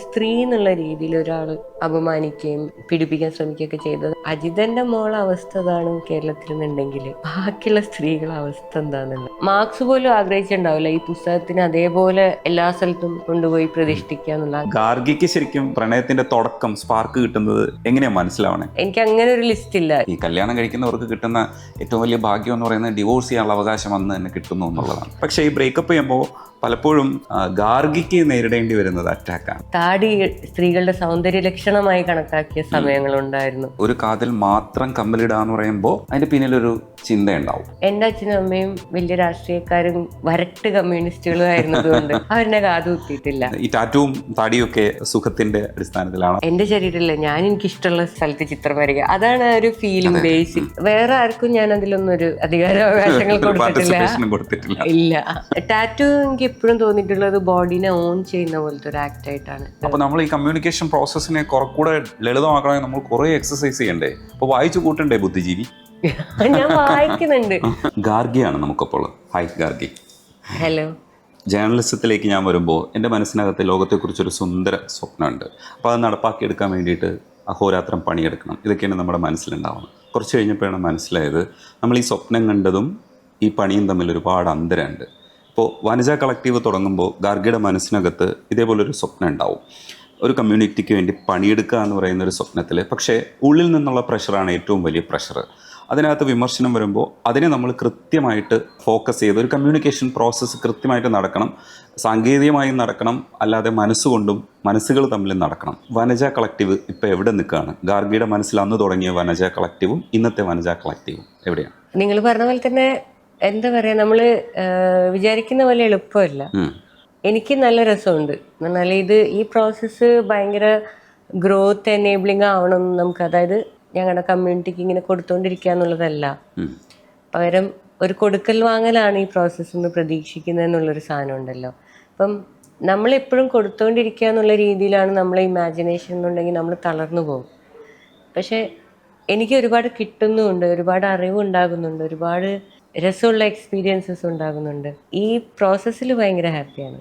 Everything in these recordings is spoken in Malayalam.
സ്ത്രീ എന്നുള്ള രീതിയിൽ ഒരാൾ അപമാനിക്കുകയും പീഡിപ്പിക്കാൻ ശ്രമിക്കുകയൊക്കെ ചെയ്തത് അജിതന്റെ മോളെ അവസ്ഥ അതാണ് കേരളത്തിൽ നിന്നുണ്ടെങ്കിൽ ബാക്കിയുള്ള സ്ത്രീകളുടെ അവസ്ഥ എന്താണെന്നുള്ളത് മാർക്സ് പോലും ആഗ്രഹിച്ചിട്ടുണ്ടാവില്ല ഈ പുസ്തകത്തിന് അതേപോലെ എല്ലാ സ്ഥലത്തും കൊണ്ടുപോയി പ്രതിഷ്ഠിക്കുക എന്നുള്ള. ഗാർഗിക്ക് ശരിക്കും പ്രണയത്തിന്റെ തുടക്കം സ്പാർക്ക് കിട്ടുന്നത് എങ്ങനെയാ മനസ്സിലാവണേ? എനിക്ക് അങ്ങനെ ഒരു ലിസ്റ്റ് ഇല്ല. ഈ കല്യാണം കഴിക്കുന്നവർക്ക് കിട്ടുന്ന ഏറ്റവും വലിയ ഭാഗ്യം എന്ന് പറയുന്നത് ഡിവോഴ്സ് ചെയ്യാനുള്ള അവകാശം അന്ന് തന്നെ കിട്ടുന്നു എന്നുള്ളതാണ്. പക്ഷേ ഈ ബ്രേക്കപ്പ് ചെയ്യുമ്പോൾ പലപ്പോഴും ഗാർഗിക്ക് നേരിടേണ്ടി വരുന്നത് അറ്റാക്കാണ്. താടി സ്ത്രീകളുടെ സൗന്ദര്യ ലക്ഷണമായി കണക്കാക്കിയ സമയങ്ങളുണ്ടായിരുന്നു. ഒരു കാതിൽ മാത്രം കമ്മലിടാന്ന് പറയുമ്പോൾ അതിന്റെ പിന്നിലൊരു ചിന്തയുണ്ടാവും. എന്റെ അച്ഛനും അമ്മയും വലിയ രാഷ്ട്രീയക്കാരും വരട്ട് കമ്മ്യൂണിസ്റ്റുകളും ആയിരുന്നതുകൊണ്ട് അവരെന്നെ കാതു കുത്തിയിട്ടില്ല. ഈ ടാറ്റുവും താടിയും ഒക്കെ സുഖത്തിന്റെ അടിസ്ഥാനത്തിലാണ്. എന്റെ ശരീരമല്ല, ഞാൻ എനിക്കിഷ്ടമുള്ള സ്ഥലത്ത് ചിത്രം വരയ്ക്കുക, അതാണ് ഒരു ഫീലിംഗ് ബേസിക്. വേറെ ആർക്കും ഞാൻ അതിലൊന്നും ഒരു അധികാരാവകാശങ്ങൾ കൊടുത്തിട്ടില്ല. ഇല്ല, ടാറ്റു എനിക്ക് എപ്പോഴും തോന്നിയിട്ടുള്ളത് ബോഡീനെ ഓൺ ചെയ്യുന്ന പോലത്തെ ഒരു ആക്ട് ആയിട്ടാണ്. അപ്പൊ നമ്മൾ ഈ കമ്മ്യൂണിക്കേഷൻ പ്രോസസ്സിനെ കൂടെ ലളിതമാക്കണമെങ്കിൽ നമ്മൾ കുറെ എക്സസൈസ് ചെയ്യണ്ടേ? അപ്പൊ വായിച്ചു കൂട്ടണ്ടേ ബുദ്ധിജീവി? ഞാൻ വായിക്കുന്നുണ്ട്. ഗാർഗിയാണ് നമുക്കപ്പോൾ. ഹായ് ഗാർഗി. ഹലോ. ജേർണലിസത്തിലേക്ക് ഞാൻ വരുമ്പോൾ എൻ്റെ മനസ്സിനകത്ത് ലോകത്തെക്കുറിച്ചൊരു സുന്ദര സ്വപ്നമുണ്ട്. അപ്പോൾ അത് നടപ്പാക്കിയെടുക്കാൻ വേണ്ടിയിട്ട് അഹോരാത്രം പണിയെടുക്കണം. ഇതൊക്കെയാണ് നമ്മുടെ മനസ്സിലുണ്ടാവുന്നത്. കുറച്ച് കഴിഞ്ഞപ്പോഴാണ് മനസ്സിലായത് നമ്മൾ ഈ സ്വപ്നം കണ്ടതും ഈ പണിയും തമ്മിൽ ഒരുപാട് അന്തരമുണ്ട്. ഇപ്പോൾ വനജ കളക്റ്റീവ് തുടങ്ങുമ്പോൾ ഗാർഗിയുടെ മനസ്സിനകത്ത് ഇതേപോലൊരു സ്വപ്നം ഉണ്ടാവും. ഒരു കമ്മ്യൂണിറ്റിക്ക് വേണ്ടി പണിയെടുക്കുക എന്ന് പറയുന്ന ഒരു സ്വപ്നത്തിൽ. പക്ഷേ ഉള്ളിൽ നിന്നുള്ള പ്രഷറാണ് ഏറ്റവും വലിയ പ്രഷർ. അതിനകത്ത് വിമർശനം വരുമ്പോൾ അതിനെ നമ്മൾ കൃത്യമായിട്ട് ഫോക്കസ് ചെയ്ത് ഒരു കമ്മ്യൂണിക്കേഷൻ പ്രോസസ്സ് കൃത്യമായിട്ട് നടക്കണം. സാങ്കേതികമായും നടക്കണം, അല്ലാതെ മനസ്സുകൊണ്ടും മനസ്സുകൾ തമ്മിൽ നടക്കണം. വനജ കളക്റ്റീവ് ഇപ്പോൾ എവിടെ നിൽക്കുകയാണ്? ഗാർഗിയുടെ മനസ്സിൽ അന്ന് തുടങ്ങിയ വനജ കളക്റ്റീവും ഇന്നത്തെ വനജ കളക്റ്റീവും എവിടെയാണ്? നിങ്ങൾ പറഞ്ഞ പോലെ തന്നെ എന്താ പറയാ, നമ്മള് വിചാരിക്കുന്ന പോലെ എളുപ്പമല്ല. എനിക്ക് നല്ല രസമുണ്ട്. എന്നാൽ ഈ പ്രോസസ്സ് ഭയങ്കര ഗ്രോത്ത് എനേബിളിംഗ് ആവണം നമുക്ക്. അതായത് ഞങ്ങളുടെ കമ്മ്യൂണിറ്റിക്ക് ഇങ്ങനെ കൊടുത്തോണ്ടിരിക്കുക എന്നുള്ളതല്ല, പകരം ഒരു കൊടുക്കൽ വാങ്ങലാണ് ഈ പ്രോസസ്സ് എന്ന് പ്രതീക്ഷിക്കുന്നത് എന്നുള്ളൊരു സാധനം ഉണ്ടല്ലോ. അപ്പം നമ്മളെപ്പോഴും കൊടുത്തോണ്ടിരിക്കുക എന്നുള്ള രീതിയിലാണ് നമ്മളെ ഇമാജിനേഷൻ എന്നുണ്ടെങ്കിൽ നമ്മൾ തളർന്നു പോകും. പക്ഷെ എനിക്ക് ഒരുപാട് കിട്ടുന്നുമുണ്ട്, ഒരുപാട് അറിവുണ്ടാകുന്നുണ്ട്, ഒരുപാട് രസമുള്ള എക്സ്പീരിയൻസസ് ഉണ്ടാകുന്നുണ്ട്. ഈ പ്രോസസ്സിൽ ഭയങ്കര ഹാപ്പിയാണ്.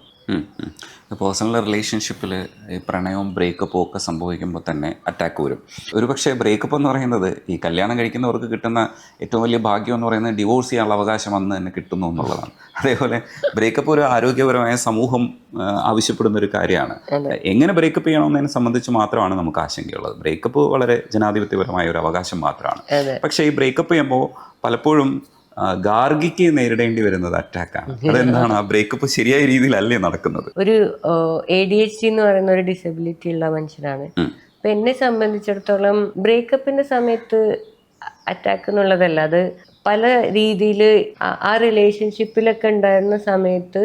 പേഴ്സണൽ റിലേഷൻഷിപ്പിൽ ഈ പ്രണയവും ബ്രേക്കപ്പും ഒക്കെ സംഭവിക്കുമ്പോൾ തന്നെ അറ്റാക്ക് വരും. ഒരുപക്ഷെ ബ്രേക്കപ്പ് എന്ന് പറയുന്നത് ഈ കല്യാണം കഴിക്കുന്നവർക്ക് കിട്ടുന്ന ഏറ്റവും വലിയ ഭാഗ്യം എന്ന് പറയുന്നത് ഡിവോഴ്സ് ചെയ്യാനുള്ള അവകാശം അന്ന് തന്നെ കിട്ടുന്നു എന്നുള്ളതാണ്. അതേപോലെ ബ്രേക്കപ്പ് ഒരു ആരോഗ്യപരമായ സമൂഹം ആവശ്യപ്പെടുന്ന ഒരു കാര്യമാണ്. എങ്ങനെ ബ്രേക്കപ്പ് ചെയ്യണമെന്നതിനെ സംബന്ധിച്ച് മാത്രമാണ് നമുക്ക് ആശങ്കയുള്ളത്. ബ്രേക്കപ്പ് വളരെ ജനാധിപത്യപരമായ ഒരു അവകാശം മാത്രമാണ്. പക്ഷേ ഈ ബ്രേക്കപ്പ് ചെയ്യുമ്പോൾ പലപ്പോഴും ഗാർഗിക്ക് നേരിടേണ്ടി വരുന്നത് അറ്റാക്കാണ്. അതെന്താണ്? ആ ബ്രേക്കപ്പ് ശരിയായ രീതിയിലല്ലേ നടക്കുന്നത്? ഒരു ADHD എന്ന് പറയുന്ന ഒരു ഡിസബിലിറ്റി ഉള്ള മനുഷ്യനാണ്. അപ്പൊ എന്നെ സംബന്ധിച്ചിടത്തോളം ബ്രേക്കപ്പിന്റെ സമയത്ത് അറ്റാക്ക് എന്നുള്ളതല്ല, അത് പല രീതിയിൽ ആ റിലേഷൻഷിപ്പിലൊക്കെ ഉണ്ടായിരുന്ന സമയത്ത്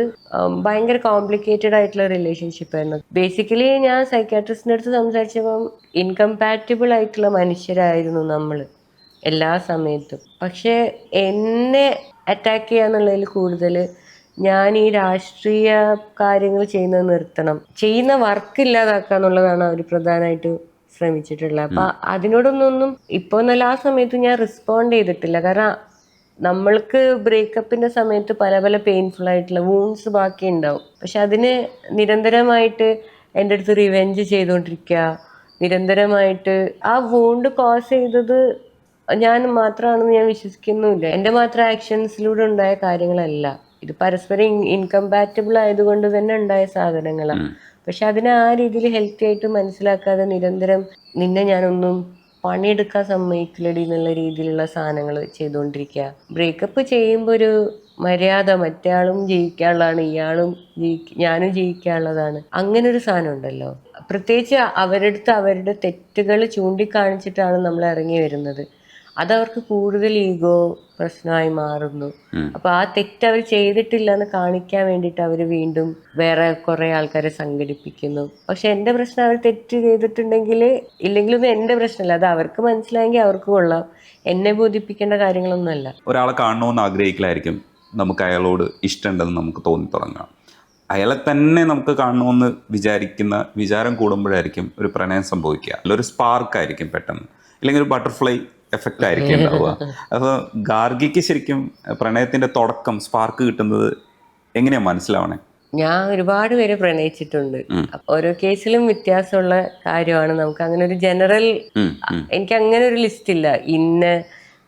ഭയങ്കര കോംപ്ലിക്കേറ്റഡ് ആയിട്ടുള്ള റിലേഷൻഷിപ്പ് ആയിരുന്നു. ബേസിക്കലി ഞാൻ സൈക്കാട്രിസ്റ്റിന്റെ അടുത്ത് സംസാരിച്ചപ്പം ഇൻകമ്പാറ്റബിൾ ആയിട്ടുള്ള മനുഷ്യരായിരുന്നു നമ്മൾ എല്ലാ സമയത്തും. പക്ഷെ എന്നെ അറ്റാക്ക് ചെയ്യാന്നുള്ളതിൽ കൂടുതൽ ഞാൻ ഈ രാഷ്ട്രീയ കാര്യങ്ങൾ ചെയ്യുന്നത് നിർത്തണം, ചെയ്യുന്ന വർക്ക് ഇല്ലാതാക്കുക എന്നുള്ളതാണ് അവർ പ്രധാനമായിട്ട് ശ്രമിച്ചിട്ടുള്ളത്. അപ്പൊ അതിനോടൊന്നും ഇപ്പൊ എന്നല്ല, ആ സമയത്ത് ഞാൻ റെസ്പോണ്ട് ചെയ്തിട്ടില്ല. കാരണം നമ്മൾക്ക് ബ്രേക്കപ്പിന്റെ സമയത്ത് പല പല പെയിൻഫുൾ ആയിട്ടുള്ള വൂൺസ് ബാക്കി ഉണ്ടാവും. പക്ഷെ അതിന് നിരന്തരമായിട്ട് എൻ്റെ അടുത്ത് റിവെഞ്ച് ചെയ്തുകൊണ്ടിരിക്കുക, നിരന്തരമായിട്ട് ആ വൂണ്ട് കോസ് ചെയ്തത് ഞാൻ മാത്രമാണെന്ന് ഞാൻ വിശ്വസിക്കുന്നുമില്ല. എൻ്റെ മാത്രം ആക്ഷൻസിലൂടെ ഉണ്ടായ കാര്യങ്ങളല്ല, ഇത് പരസ്പരം ഇൻകമ്പാറ്റബിൾ ആയതുകൊണ്ട് തന്നെ ഉണ്ടായ സാധനങ്ങളാണ്. പക്ഷെ അതിനെ ആ രീതിയിൽ ഹെൽത്തി ആയിട്ട് മനസ്സിലാക്കാതെ നിരന്തരം നിന്നെ ഞാനൊന്നും പണിയെടുക്കാൻ സമ്മതിക്കില്ലടി എന്നുള്ള രീതിയിലുള്ള സാധനങ്ങൾ ചെയ്തുകൊണ്ടിരിക്കുക. ബ്രേക്കപ്പ് ചെയ്യുമ്പോൾ ഒരു മര്യാദ, മറ്റേയാളും ജീവിക്കാനുള്ളതാണ്, ഞാനും ജീവിക്കാനുള്ളതാണ്, അങ്ങനെ ഒരു സാധനം ഉണ്ടല്ലോ. പ്രത്യേകിച്ച് അവരുടെ തെറ്റുകൾ ചൂണ്ടിക്കാണിച്ചിട്ടാണ് നമ്മൾ ഇറങ്ങി വരുന്നത്. അതവർക്ക് കൂടുതൽ ഈഗോ പ്രശ്നമായി മാറുന്നു. അപ്പൊ ആ തെറ്റ് അവർ ചെയ്തിട്ടില്ല എന്ന് കാണിക്കാൻ വേണ്ടിയിട്ട് അവർ വീണ്ടും വേറെ കുറെ ആൾക്കാരെ സംഘടിപ്പിക്കുന്നു. പക്ഷെ എന്റെ പ്രശ്നം അവർ തെറ്റ് ചെയ്തിട്ടുണ്ടെങ്കിൽ ഇല്ലെങ്കിലൊന്നും എന്റെ പ്രശ്നമല്ല, അത് അവർക്ക് മനസ്സിലായെങ്കിൽ അവർക്ക് കൊള്ളാം. എന്നെ ബോധിപ്പിക്കേണ്ട കാര്യങ്ങളൊന്നുമല്ല. ഒരാളെ കാണണമെന്ന് ആഗ്രഹിക്കലായിരിക്കും നമുക്ക് അയാളോട് ഇഷ്ടമുണ്ടെന്ന് നമുക്ക് തോന്നി തുടങ്ങാം. അയാളെ തന്നെ നമുക്ക് കാണണമെന്ന് വിചാരിക്കുന്ന വിചാരം കൂടുമ്പോഴായിരിക്കും ഒരു പ്രണയം സംഭവിക്കുക. അല്ലൊരു സ്പാർക്കായിരിക്കും പെട്ടെന്ന്, ഇല്ലെങ്കിൽ ഒരു ബട്ടർഫ്ലൈ എഫക്റ്റ് ആയിരിക്കും ഉണ്ടാവുക. അപ്പോൾ ഗാർഗിക്ക് ശരിക്കും പ്രണയത്തിന്റെ തുടക്കം സ്പാർക്ക് കിട്ടുന്നത് എങ്ങനെയാ മനസ്സിലാവണേ? ഞാൻ ഒരുപാട് പേരെ പ്രണയിച്ചിട്ടുണ്ട്. ഓരോ കേസിലും വ്യത്യാസമുള്ള കാര്യമാണ്. നമുക്ക് അങ്ങനെ ഒരു ജനറൽ, എനിക്ക് അങ്ങനെ ഒരു ലിസ്റ്റ് ഇല്ല ഇന്ന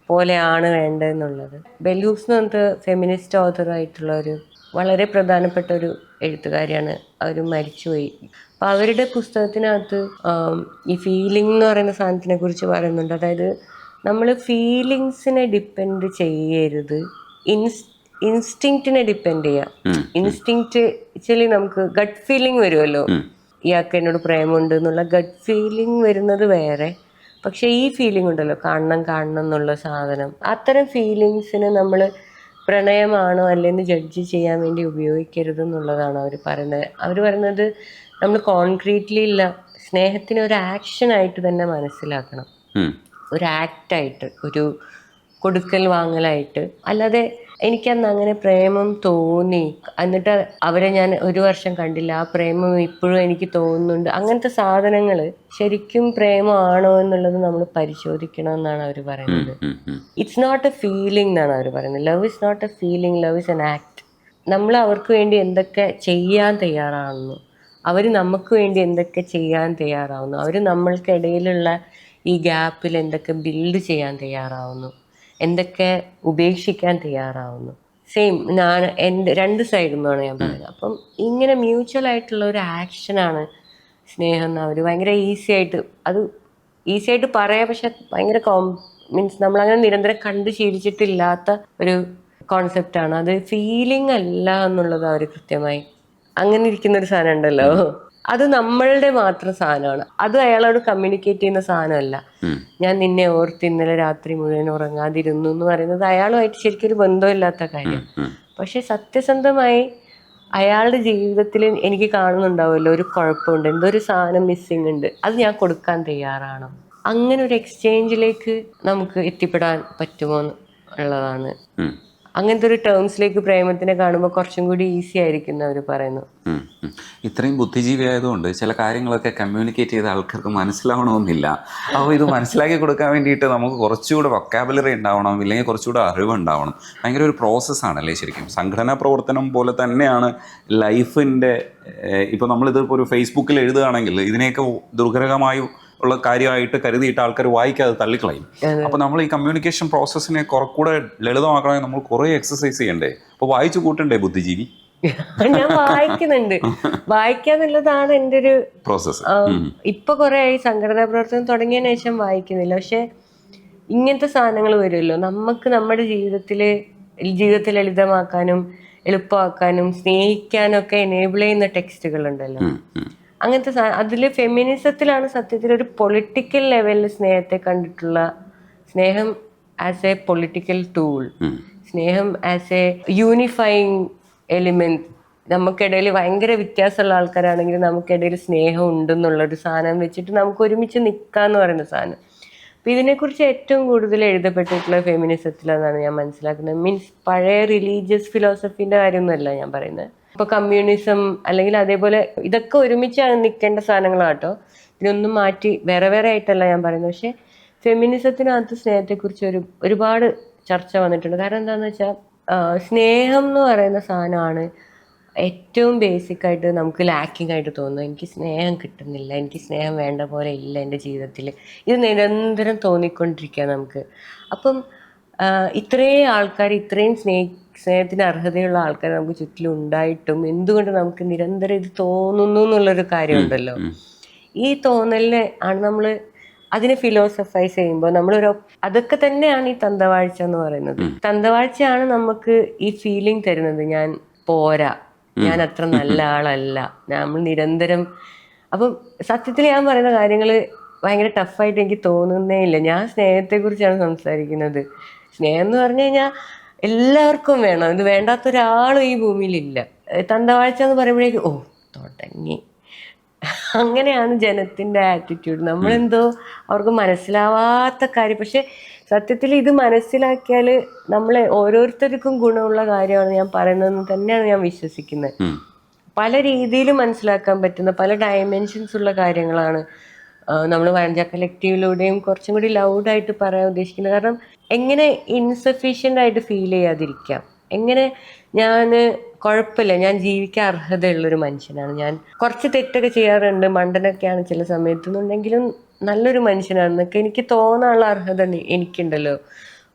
പോലെയാണ് വേണ്ടതെന്നുള്ളത്. ബെൽ ഹൂക്സ് എന്ന് പറഞ്ഞിട്ട് ഫെമിനിസ്റ്റ് ഓഥറായിട്ടുള്ള ഒരു വളരെ പ്രധാനപ്പെട്ട ഒരു എഴുത്തുകാരിയാണ്. അവർ മരിച്ചുപോയി. അപ്പം അവരുടെ പുസ്തകത്തിനകത്ത് ഈ ഫീലിംഗ് എന്ന് പറയുന്ന സാധനത്തിനെ കുറിച്ച് പറയുന്നുണ്ട്. അതായത് നമ്മൾ ഫീലിങ്സിനെ ഡിപ്പെൻഡ് ചെയ്യരുത്, ഇൻസ്റ്റിങ്ക്റ്റിനെ ഡിപ്പെൻഡ് ചെയ്യാം. ഇൻസ്റ്റിങ്ക്റ്റ് ആക്ച്വലി നമുക്ക് ഗട്ട് ഫീലിംഗ് വരുമല്ലോ, ഇയാൾക്ക് എന്നോട് പ്രേമുണ്ട് എന്നുള്ള ഗട്ട് ഫീലിംഗ് വരുന്നത് വേറെ. പക്ഷെ ഈ ഫീലിംഗ് ഉണ്ടല്ലോ, കാണണം എന്നുള്ള സാധനം, അത്തരം ഫീലിങ്സിന് നമ്മൾ പ്രണയമാണോ അല്ലെന്ന് ജഡ്ജ് ചെയ്യാൻ വേണ്ടി ഉപയോഗിക്കരുത് എന്നുള്ളതാണ് അവർ പറയുന്നത്. അവർ പറയുന്നത് നമ്മൾ കോൺക്രീറ്റ്ലി ഇല്ല, സ്നേഹത്തിന് ഒരു ആക്ഷനായിട്ട് തന്നെ മനസ്സിലാക്കണം, ഒരു ആക്റ്റായിട്ട്, ഒരു കൊടുക്കൽ വാങ്ങലായിട്ട്. അല്ലാതെ എനിക്കന്ന് അങ്ങനെ പ്രേമം തോന്നി, എന്നിട്ട് അവരെ ഞാൻ 1 വർഷം കണ്ടില്ല, ആ പ്രേമം ഇപ്പോഴും എനിക്ക് തോന്നുന്നുണ്ട്, അങ്ങനത്തെ സാധനങ്ങൾ ശരിക്കും പ്രേമമാണോ എന്നുള്ളത് നമ്മൾ പരിശോധിക്കണം എന്നാണ് അവർ പറയുന്നത്. ഇറ്റ്സ് നോട്ട് എ ഫീലിംഗ് എന്നാണ് അവർ പറയുന്നത്. Love is not a feeling, love is an act. നമ്മൾ അവർക്ക് വേണ്ടി എന്തൊക്കെ ചെയ്യാൻ തയ്യാറാവുന്നു, അവർ നമുക്ക് വേണ്ടി എന്തൊക്കെ ചെയ്യാൻ തയ്യാറാവുന്നു, അവർ നമ്മൾക്കിടയിലുള്ള ഈ ഗ്യാപ്പിൽ എന്തൊക്കെ ബിൽഡ് ചെയ്യാൻ തയ്യാറാവുന്നു, എന്തൊക്കെ ഉപേക്ഷിക്കാൻ തയ്യാറാവുന്നു. സെയിം ഞാൻ എൻ്റെ 2 സൈഡിൽ നിന്നാണ് ഞാൻ പറയുന്നത്. അപ്പം ഇങ്ങനെ മ്യൂച്വൽ ആയിട്ടുള്ള ഒരു ആക്ഷനാണ് സ്നേഹം എന്ന് അവർ ഭയങ്കര ഈസി ആയിട്ട് പറയാം. പക്ഷെ ഭയങ്കര മീൻസ് നമ്മളങ്ങനെ നിരന്തരം കണ്ടു ശീലിച്ചിട്ടില്ലാത്ത ഒരു കോൺസെപ്റ്റാണ് അത്. ഫീലിംഗ് അല്ല എന്നുള്ളത് അവർ കൃത്യമായി, അങ്ങനെ ഇരിക്കുന്നൊരു സാധനം ഉണ്ടല്ലോ, അത് നമ്മളുടെ മാത്രം സാധനമാണ്. അത് അയാളോട് കമ്മ്യൂണിക്കേറ്റ് ചെയ്യുന്ന സാധനമല്ല. ഞാൻ നിന്നെ ഓർത്ത് ഇന്നലെ രാത്രി മുഴുവൻ ഉറങ്ങാതിരുന്നു എന്ന് പറയുന്നത് അയാളുമായിട്ട് ശരിക്കും ഒരു ബന്ധമില്ലാത്ത കാര്യം. പക്ഷെ സത്യസന്ധമായി അയാളുടെ ജീവിതത്തിൽ എനിക്ക് കാണുന്നുണ്ടാവുമല്ലോ ഒരു കുഴപ്പമുണ്ട്, എന്തോ ഒരു സാധനം മിസ്സിങ് ഉണ്ട്, അത് ഞാൻ കൊടുക്കാൻ തയ്യാറാണോ, അങ്ങനെ ഒരു എക്സ്ചേഞ്ചിലേക്ക് നമുക്ക് എത്തിപ്പെടാൻ പറ്റുമോ എന്നുള്ളതാണ്. അങ്ങനത്തെ ഒരു ടേംസിലേക്ക് പ്രേമത്തിനെ കാണുമ്പോൾ കുറച്ചും കൂടി ഈസി ആയിരിക്കും അവർ പറയുന്നു. ഇത്രയും ബുദ്ധിജീവി ആയതുകൊണ്ട് ചില കാര്യങ്ങളൊക്കെ കമ്മ്യൂണിക്കേറ്റ് ചെയ്ത ആൾക്കാർക്ക് മനസ്സിലാവണമെന്നില്ല. അപ്പോൾ ഇത് മനസ്സിലാക്കി കൊടുക്കാൻ വേണ്ടിയിട്ട് നമുക്ക് കുറച്ചുകൂടെ വൊക്കാബുലറി ഉണ്ടാവണം, ഇല്ലെങ്കിൽ കുറച്ചുകൂടെ അറിവുണ്ടാവണം. ഭയങ്കര ഒരു പ്രോസസ്സാണല്ലേ ശരിക്കും. സംഘടനാ പ്രവർത്തനം പോലെ തന്നെയാണ് ലൈഫിൻ്റെ. ഇപ്പോൾ നമ്മളിതിപ്പോൾ ഒരു ഫേസ്ബുക്കിൽ എഴുതുകയാണെങ്കിൽ ഇതിനെയൊക്കെ ദുർഘടകമായി ഉള്ള കാര്യമായിട്ട് കരുതിയിട്ട് ആൾക്കാർ വായിക്കാതെ തള്ളിക്കളയും. അപ്പോൾ നമ്മൾ ഈ കമ്മ്യൂണിക്കേഷൻ പ്രോസസ്സിനെ കുറച്ചുകൂടെ ലളിതമാക്കണമെങ്കിൽ നമ്മൾ കുറേ എക്സസൈസ് ചെയ്യണ്ടേ. അപ്പോൾ വായിച്ചു കൂട്ടണ്ടേ ബുദ്ധിജീവി? ഞാൻ വായിക്കുന്നുണ്ട്. വായിക്കാന്നുള്ളതാണ് എൻ്റെ ഒരു പ്രോസസ്സ്. ഇപ്പൊ കുറെ ആയി സംഘടനാ പ്രവർത്തനം തുടങ്ങിയതിനു ശേഷം വായിക്കുന്നില്ല. പക്ഷെ ഇങ്ങനത്തെ സാധനങ്ങൾ വരുമല്ലോ, നമുക്ക് നമ്മുടെ ജീവിതത്തെ ലളിതമാക്കാനും എളുപ്പമാക്കാനും സ്നേഹിക്കാനും ഒക്കെ എനേബിൾ ചെയ്യുന്ന ടെക്സ്റ്റുകൾ ഉണ്ടല്ലോ. അങ്ങനത്തെ അതില് ഫെമിനിസത്തിലാണ് സത്യത്തിൽ ഒരു പൊളിറ്റിക്കൽ ലെവലിൽ സ്നേഹത്തെ കണ്ടിട്ടുള്ള, സ്നേഹം ആസ് എ പൊളിറ്റിക്കൽ ടൂൾ, സ്നേഹം ആസ് എ യൂണിഫൈങ് എലിമെന്റ്. നമുക്കിടയിൽ ഭയങ്കര വ്യത്യാസമുള്ള ആൾക്കാരാണെങ്കിൽ നമുക്കിടയിൽ സ്നേഹം ഉണ്ടെന്നുള്ളൊരു സാധനം വെച്ചിട്ട് നമുക്ക് ഒരുമിച്ച് നിൽക്കാന്ന് പറയുന്ന സാധനം. അപ്പം ഇതിനെക്കുറിച്ച് ഏറ്റവും കൂടുതൽ എഴുതപ്പെട്ടിട്ടുള്ള ഫെമിനിസത്തിലെന്നാണ് ഞാൻ മനസ്സിലാക്കുന്നത്. മീൻസ് പഴയ റിലീജിയസ് ഫിലോസഫീൻ്റെ കാര്യമൊന്നുമല്ല ഞാൻ പറയുന്നത്. ഇപ്പോൾ കമ്മ്യൂണിസം അല്ലെങ്കിൽ അതേപോലെ ഇതൊക്കെ ഒരുമിച്ച് നിൽക്കേണ്ട സാധനങ്ങളാട്ടോ. ഇതിനൊന്നും മാറ്റി വേറെ വേറെ ആയിട്ടല്ല ഞാൻ പറയുന്നത്. പക്ഷേ ഫെമിനിസത്തിനകത്ത് സ്നേഹത്തെക്കുറിച്ച് ഒരുപാട് ചർച്ച വന്നിട്ടുണ്ട്. കാരണം എന്താണെന്ന് വെച്ചാൽ സ്നേഹം എന്ന് പറയുന്ന സാധനമാണ് ഏറ്റവും ബേസിക്കായിട്ട് നമുക്ക് ലാക്കിംഗ് ആയിട്ട് തോന്നുന്നത്. എനിക്ക് സ്നേഹം കിട്ടുന്നില്ല, എനിക്ക് സ്നേഹം വേണ്ട പോലെ ഇല്ല എൻ്റെ ജീവിതത്തിൽ, ഇത് നിരന്തരം തോന്നിക്കൊണ്ടിരിക്കുക നമുക്ക്. അപ്പം ഇത്രയും ആൾക്കാർ, ഇത്രയും സ്നേഹത്തിന് അർഹതയുള്ള ആൾക്കാർ നമുക്ക് ചുറ്റിലും ഉണ്ടായിട്ടും എന്തുകൊണ്ട് നമുക്ക് നിരന്തരം ഇത് തോന്നുന്നു എന്നുള്ളൊരു കാര്യമുണ്ടല്ലോ. ഈ തോന്നലിനെ ആണ് നമ്മൾ അതിനെ ഫിലോസഫൈസ് ചെയ്യുമ്പോൾ അതൊക്കെ തന്നെയാണ് ഈ തന്തവാഴ്ച എന്ന് പറയുന്നത്. തന്തവാഴ്ചയാണ് നമുക്ക് ഈ ഫീലിംഗ് തരുന്നത്, ഞാൻ പോരാ, ഞാൻ അത്ര നല്ല ആളല്ല, നമ്മൾ നിരന്തരം. അപ്പം സത്യത്തിൽ ഞാൻ പറയുന്ന കാര്യങ്ങൾ ഭയങ്കര ടഫായിട്ട് എനിക്ക് തോന്നുന്നേ ഇല്ല. ഞാൻ സ്നേഹത്തെക്കുറിച്ചാണ് സംസാരിക്കുന്നത്. സ്നേഹം എന്ന് പറഞ്ഞു കഴിഞ്ഞാൽ എല്ലാവർക്കും വേണം, ഇത് വേണ്ടാത്ത ഒരാളും ഈ ഭൂമിയിലില്ല. തന്തവാഴ്ച എന്ന് പറയുമ്പോഴേക്കും തുടങ്ങി, അങ്ങനെയാണ് ജനത്തിൻ്റെ ആറ്റിറ്റ്യൂഡ്. നമ്മളെന്തോ അവർക്ക് മനസ്സിലാവാത്ത കാര്യം. പക്ഷെ സത്യത്തിൽ ഇത് മനസ്സിലാക്കിയാൽ നമ്മളെ ഓരോരുത്തർക്കും ഗുണമുള്ള കാര്യമാണ് ഞാൻ പറയുന്നതെന്ന് തന്നെയാണ് ഞാൻ വിശ്വസിക്കുന്നത്. പല രീതിയിൽ മനസ്സിലാക്കാൻ പറ്റുന്ന പല ഡയമെൻഷൻസ് ഉള്ള കാര്യങ്ങളാണ് നമ്മൾ വഴഞ്ച കളക്റ്റീവിലൂടെയും കുറച്ചും കൂടി ലൗഡായിട്ട് പറയാൻ ഉദ്ദേശിക്കുന്നത്. കാരണം എങ്ങനെ ഇൻസഫീഷ്യൻ്റ് ആയിട്ട് ഫീൽ ചെയ്യാതിരിക്കാം, എങ്ങനെ ഞാൻ കുഴപ്പമില്ല, ഞാൻ ജീവിക്കാൻ അർഹതയുള്ളൊരു മനുഷ്യനാണ്, ഞാൻ കുറച്ച് തെറ്റൊക്കെ ചെയ്യാറുണ്ട്, മണ്ടനൊക്കെയാണ് ചില സമയത്തുന്നുണ്ടെങ്കിലും നല്ലൊരു മനുഷ്യനാണെന്നൊക്കെ എനിക്ക് തോന്നാനുള്ള അർഹത എനിക്കുണ്ടല്ലോ.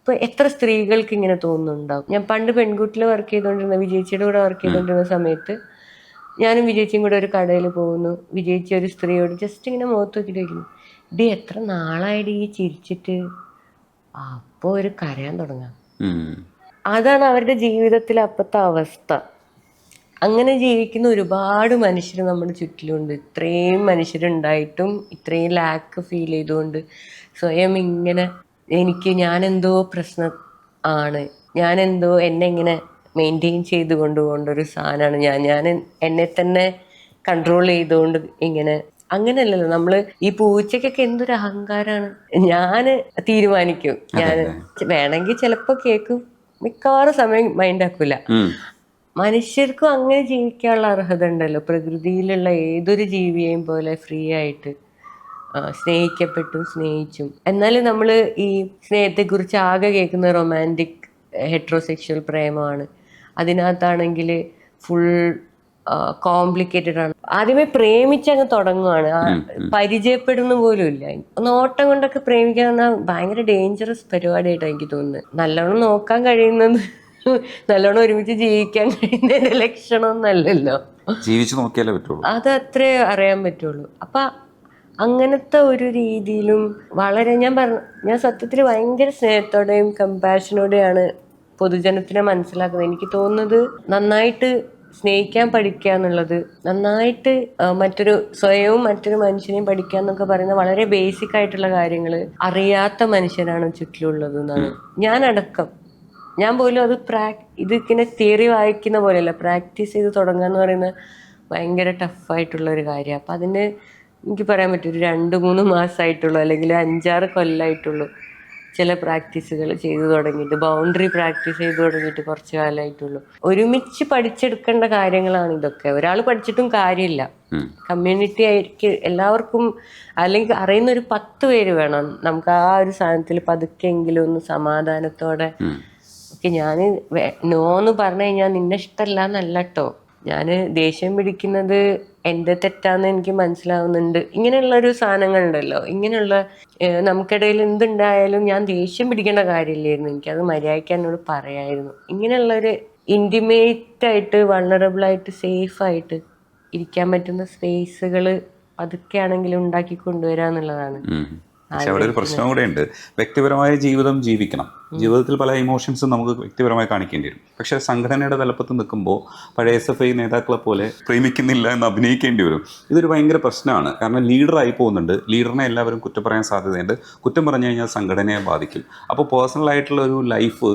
അപ്പോൾ എത്ര സ്ത്രീകൾക്ക് ഇങ്ങനെ തോന്നുന്നുണ്ടാവും. ഞാൻ പണ്ട് പെൺകുട്ടിയിൽ വർക്ക് ചെയ്തുകൊണ്ടിരുന്ന വിജയിച്ചിയുടെ കൂടെ വർക്ക് ചെയ്തുകൊണ്ടിരുന്ന സമയത്ത് ഞാനും വിജയിച്ചും കൂടെ ഒരു കടയിൽ പോകുന്നു. വിജയിച്ച ഒരു സ്ത്രീയോട് ജസ്റ്റ് ഇങ്ങനെ മുഖത്ത് നോക്കിയിട്ട് ചോദിക്കുന്നു, ഡി എത്ര നാളായിട്ട് ഈ ചിരിച്ചിട്ട്? അപ്പോൾ ഒരു കരയാൻ തുടങ്ങാം. അതാണ് അവരുടെ ജീവിതത്തിലെ അപ്പോഴത്തെ അവസ്ഥ. അങ്ങനെ ജീവിക്കുന്ന ഒരുപാട് മനുഷ്യർ നമ്മുടെ ചുറ്റിലുണ്ട്. ഇത്രയും മനുഷ്യരുണ്ടായിട്ടും ഇത്രയും ലാക്ക് ഫീൽ ചെയ്തുകൊണ്ട് സ്വയം ഇങ്ങനെ ഞാനെന്തോ പ്രശ്നം ആണ്, ഞാനെന്തോ എന്നെ ഇങ്ങനെ മെയിൻറ്റെയിൻ ചെയ്ത് കൊണ്ടുപോകേണ്ട ഒരു സാധനമാണ് ഞാൻ എന്നെ തന്നെ കൺട്രോൾ ചെയ്തുകൊണ്ട് ഇങ്ങനെ. അങ്ങനെയല്ലല്ലോ നമ്മൾ ഈ പൂച്ചയ്ക്കൊക്കെ എന്തൊരു അഹങ്കാരമാണ്. ഞാൻ തീരുമാനിക്കും, ഞാൻ വേണമെങ്കിൽ ചിലപ്പോൾ കേൾക്കും, മിക്കവാറും സമയം മൈൻഡ് ആക്കൂല. മനുഷ്യർക്കും അങ്ങനെ ജീവിക്കാനുള്ള അർഹത ഉണ്ടല്ലോ. പ്രകൃതിയിലുള്ള ഏതൊരു ജീവിയെയും പോലെ ഫ്രീ ആയിട്ട് സ്നേഹിക്കപ്പെട്ടും സ്നേഹിച്ചും. എന്നാലും നമ്മൾ ഈ സ്നേഹത്തെക്കുറിച്ച് ആകെ കേൾക്കുന്ന റൊമാൻറ്റിക് ഹെട്രോസെക്ഷൽ പ്രേമമാണ്. അതിനകത്താണെങ്കിൽ ഫുൾ കോംപ്ലിക്കേറ്റഡ് ആണ്. ആദ്യമേ പ്രേമിച്ചങ്ങ് തുടങ്ങുവാണ്, പരിചയപ്പെടുന്ന പോലും ഇല്ല. നോട്ടം കൊണ്ടൊക്കെ പ്രേമിക്കാൻ പറഞ്ഞാൽ ഭയങ്കര ഡേഞ്ചറസ് പരിപാടിയായിട്ടാണ് എനിക്ക് തോന്നുന്നത്. നല്ലോണം നോക്കാൻ കഴിയുന്നത് നല്ലോണം ഒരുമിച്ച് ജീവിക്കാൻ കഴിയുന്നതിന്റെ ലക്ഷണമൊന്നല്ലല്ലോ. ജീവിച്ചു നോക്കിയാലേ പറ്റുള്ളൂ, അത് അത്രേ അറിയാൻ പറ്റുള്ളൂ. അപ്പൊ അങ്ങനത്തെ ഒരു രീതിയിലും വളരെ ഞാൻ സത്യത്തിൽ ഭയങ്കര സ്നേഹത്തോടെയും കമ്പാഷനോടെയാണ് പൊതുജനത്തിനെ മനസ്സിലാക്കുന്നത്. എനിക്ക് തോന്നുന്നത് നന്നായിട്ട് സ്നേഹിക്കാൻ പഠിക്കുക എന്നുള്ളത്, നന്നായിട്ട് സ്വയവും മറ്റൊരു മനുഷ്യനെയും പഠിക്കുക എന്നൊക്കെ പറയുന്ന വളരെ ബേസിക് ആയിട്ടുള്ള കാര്യങ്ങൾ അറിയാത്ത മനുഷ്യരാണ് ചുറ്റിലുള്ളത് എന്നാണ് ഞാനടക്കം. ഞാൻ പോലും അത് ഇതിങ്ങനെ തിയറി വായിക്കുന്ന പോലെയല്ല, പ്രാക്ടീസ് ചെയ്ത് തുടങ്ങുക എന്ന് പറയുന്നത് ഭയങ്കര ടഫായിട്ടുള്ള ഒരു കാര്യമാണ്. അപ്പം അതിന് എനിക്ക് പറയാൻ പറ്റും ഒരു 2-3 മാസമായിട്ടുള്ളൂ, അല്ലെങ്കിൽ 5-6 കൊല്ലമായിട്ടുള്ളൂ ചില പ്രാക്ടീസുകൾ ചെയ്തു തുടങ്ങിയിട്ട്, ബൗണ്ടറി പ്രാക്ടീസ് ചെയ്തു തുടങ്ങിയിട്ട് കുറച്ച് കാലമായിട്ടുള്ളൂ. ഒരുമിച്ച് പഠിച്ചെടുക്കേണ്ട കാര്യങ്ങളാണ് ഇതൊക്കെ. ഒരാൾ പഠിച്ചിട്ടും കാര്യമില്ല, കമ്മ്യൂണിറ്റി ആയിരിക്കും എല്ലാവർക്കും. അല്ലെങ്കിൽ അറിയുന്ന ഒരു 10 പേര് വേണം നമുക്ക് ആ ഒരു സാധനത്തിൽ പതുക്കെങ്കിലും ഒന്ന് സമാധാനത്തോടെ. ഓക്കെ, ഞാൻ നോന്ന് പറഞ്ഞു കഴിഞ്ഞാൽ നിന്നെ ഇഷ്ടമല്ല എന്നല്ല കേട്ടോ, ഞാൻ ദേഷ്യം പിടിക്കുന്നത് എൻ്റെ തെറ്റാന്ന് എനിക്ക് മനസ്സിലാവുന്നുണ്ട്. ഇങ്ങനെയുള്ളൊരു സാധനങ്ങളുണ്ടല്ലോ, ഇങ്ങനെയുള്ള നമുക്കിടയിൽ എന്തുണ്ടായാലും ഞാൻ ദേഷ്യം പിടിക്കേണ്ട കാര്യമില്ലായിരുന്നു, എനിക്കത് മര്യാദയ്ക്ക് എന്നോട് പറയായിരുന്നു. ഇങ്ങനെയുള്ളൊരു ഇൻറ്റിമേറ്റ് ആയിട്ട് വൾണറബിൾ ആയിട്ട് സേഫായിട്ട് ഇരിക്കാൻ പറ്റുന്ന സ്പേസുകൾ അതൊക്കെയാണെങ്കിലും ഉണ്ടാക്കി കൊണ്ടുവരിക എന്നുള്ളതാണ്. പക്ഷെ അവിടെ ഒരു പ്രശ്നം കൂടെ ഉണ്ട്. വ്യക്തിപരമായ ജീവിതം ജീവിക്കണം. ജീവിതത്തിൽ പല ഇമോഷൻസും നമുക്ക് വ്യക്തിപരമായി കാണിക്കേണ്ടി വരും. പക്ഷേ സംഘടനയുടെ തലപ്പത്ത് നിൽക്കുമ്പോൾ പഴയ SFI നേതാക്കളെ പോലെ പ്രേമിക്കുന്നില്ല എന്ന് അഭിനയിക്കേണ്ടി വരും. ഇതൊരു ഭയങ്കര പ്രശ്നമാണ്. കാരണം ലീഡറായി പോകുന്നുണ്ട്, ലീഡറിനെ എല്ലാവരും കുറ്റം പറയാൻ സാധ്യതയുണ്ട്. കുറ്റം പറഞ്ഞു കഴിഞ്ഞാൽ സംഘടനയെ ബാധിക്കും. അപ്പോൾ പേഴ്സണലായിട്ടുള്ള ഒരു ലൈഫ്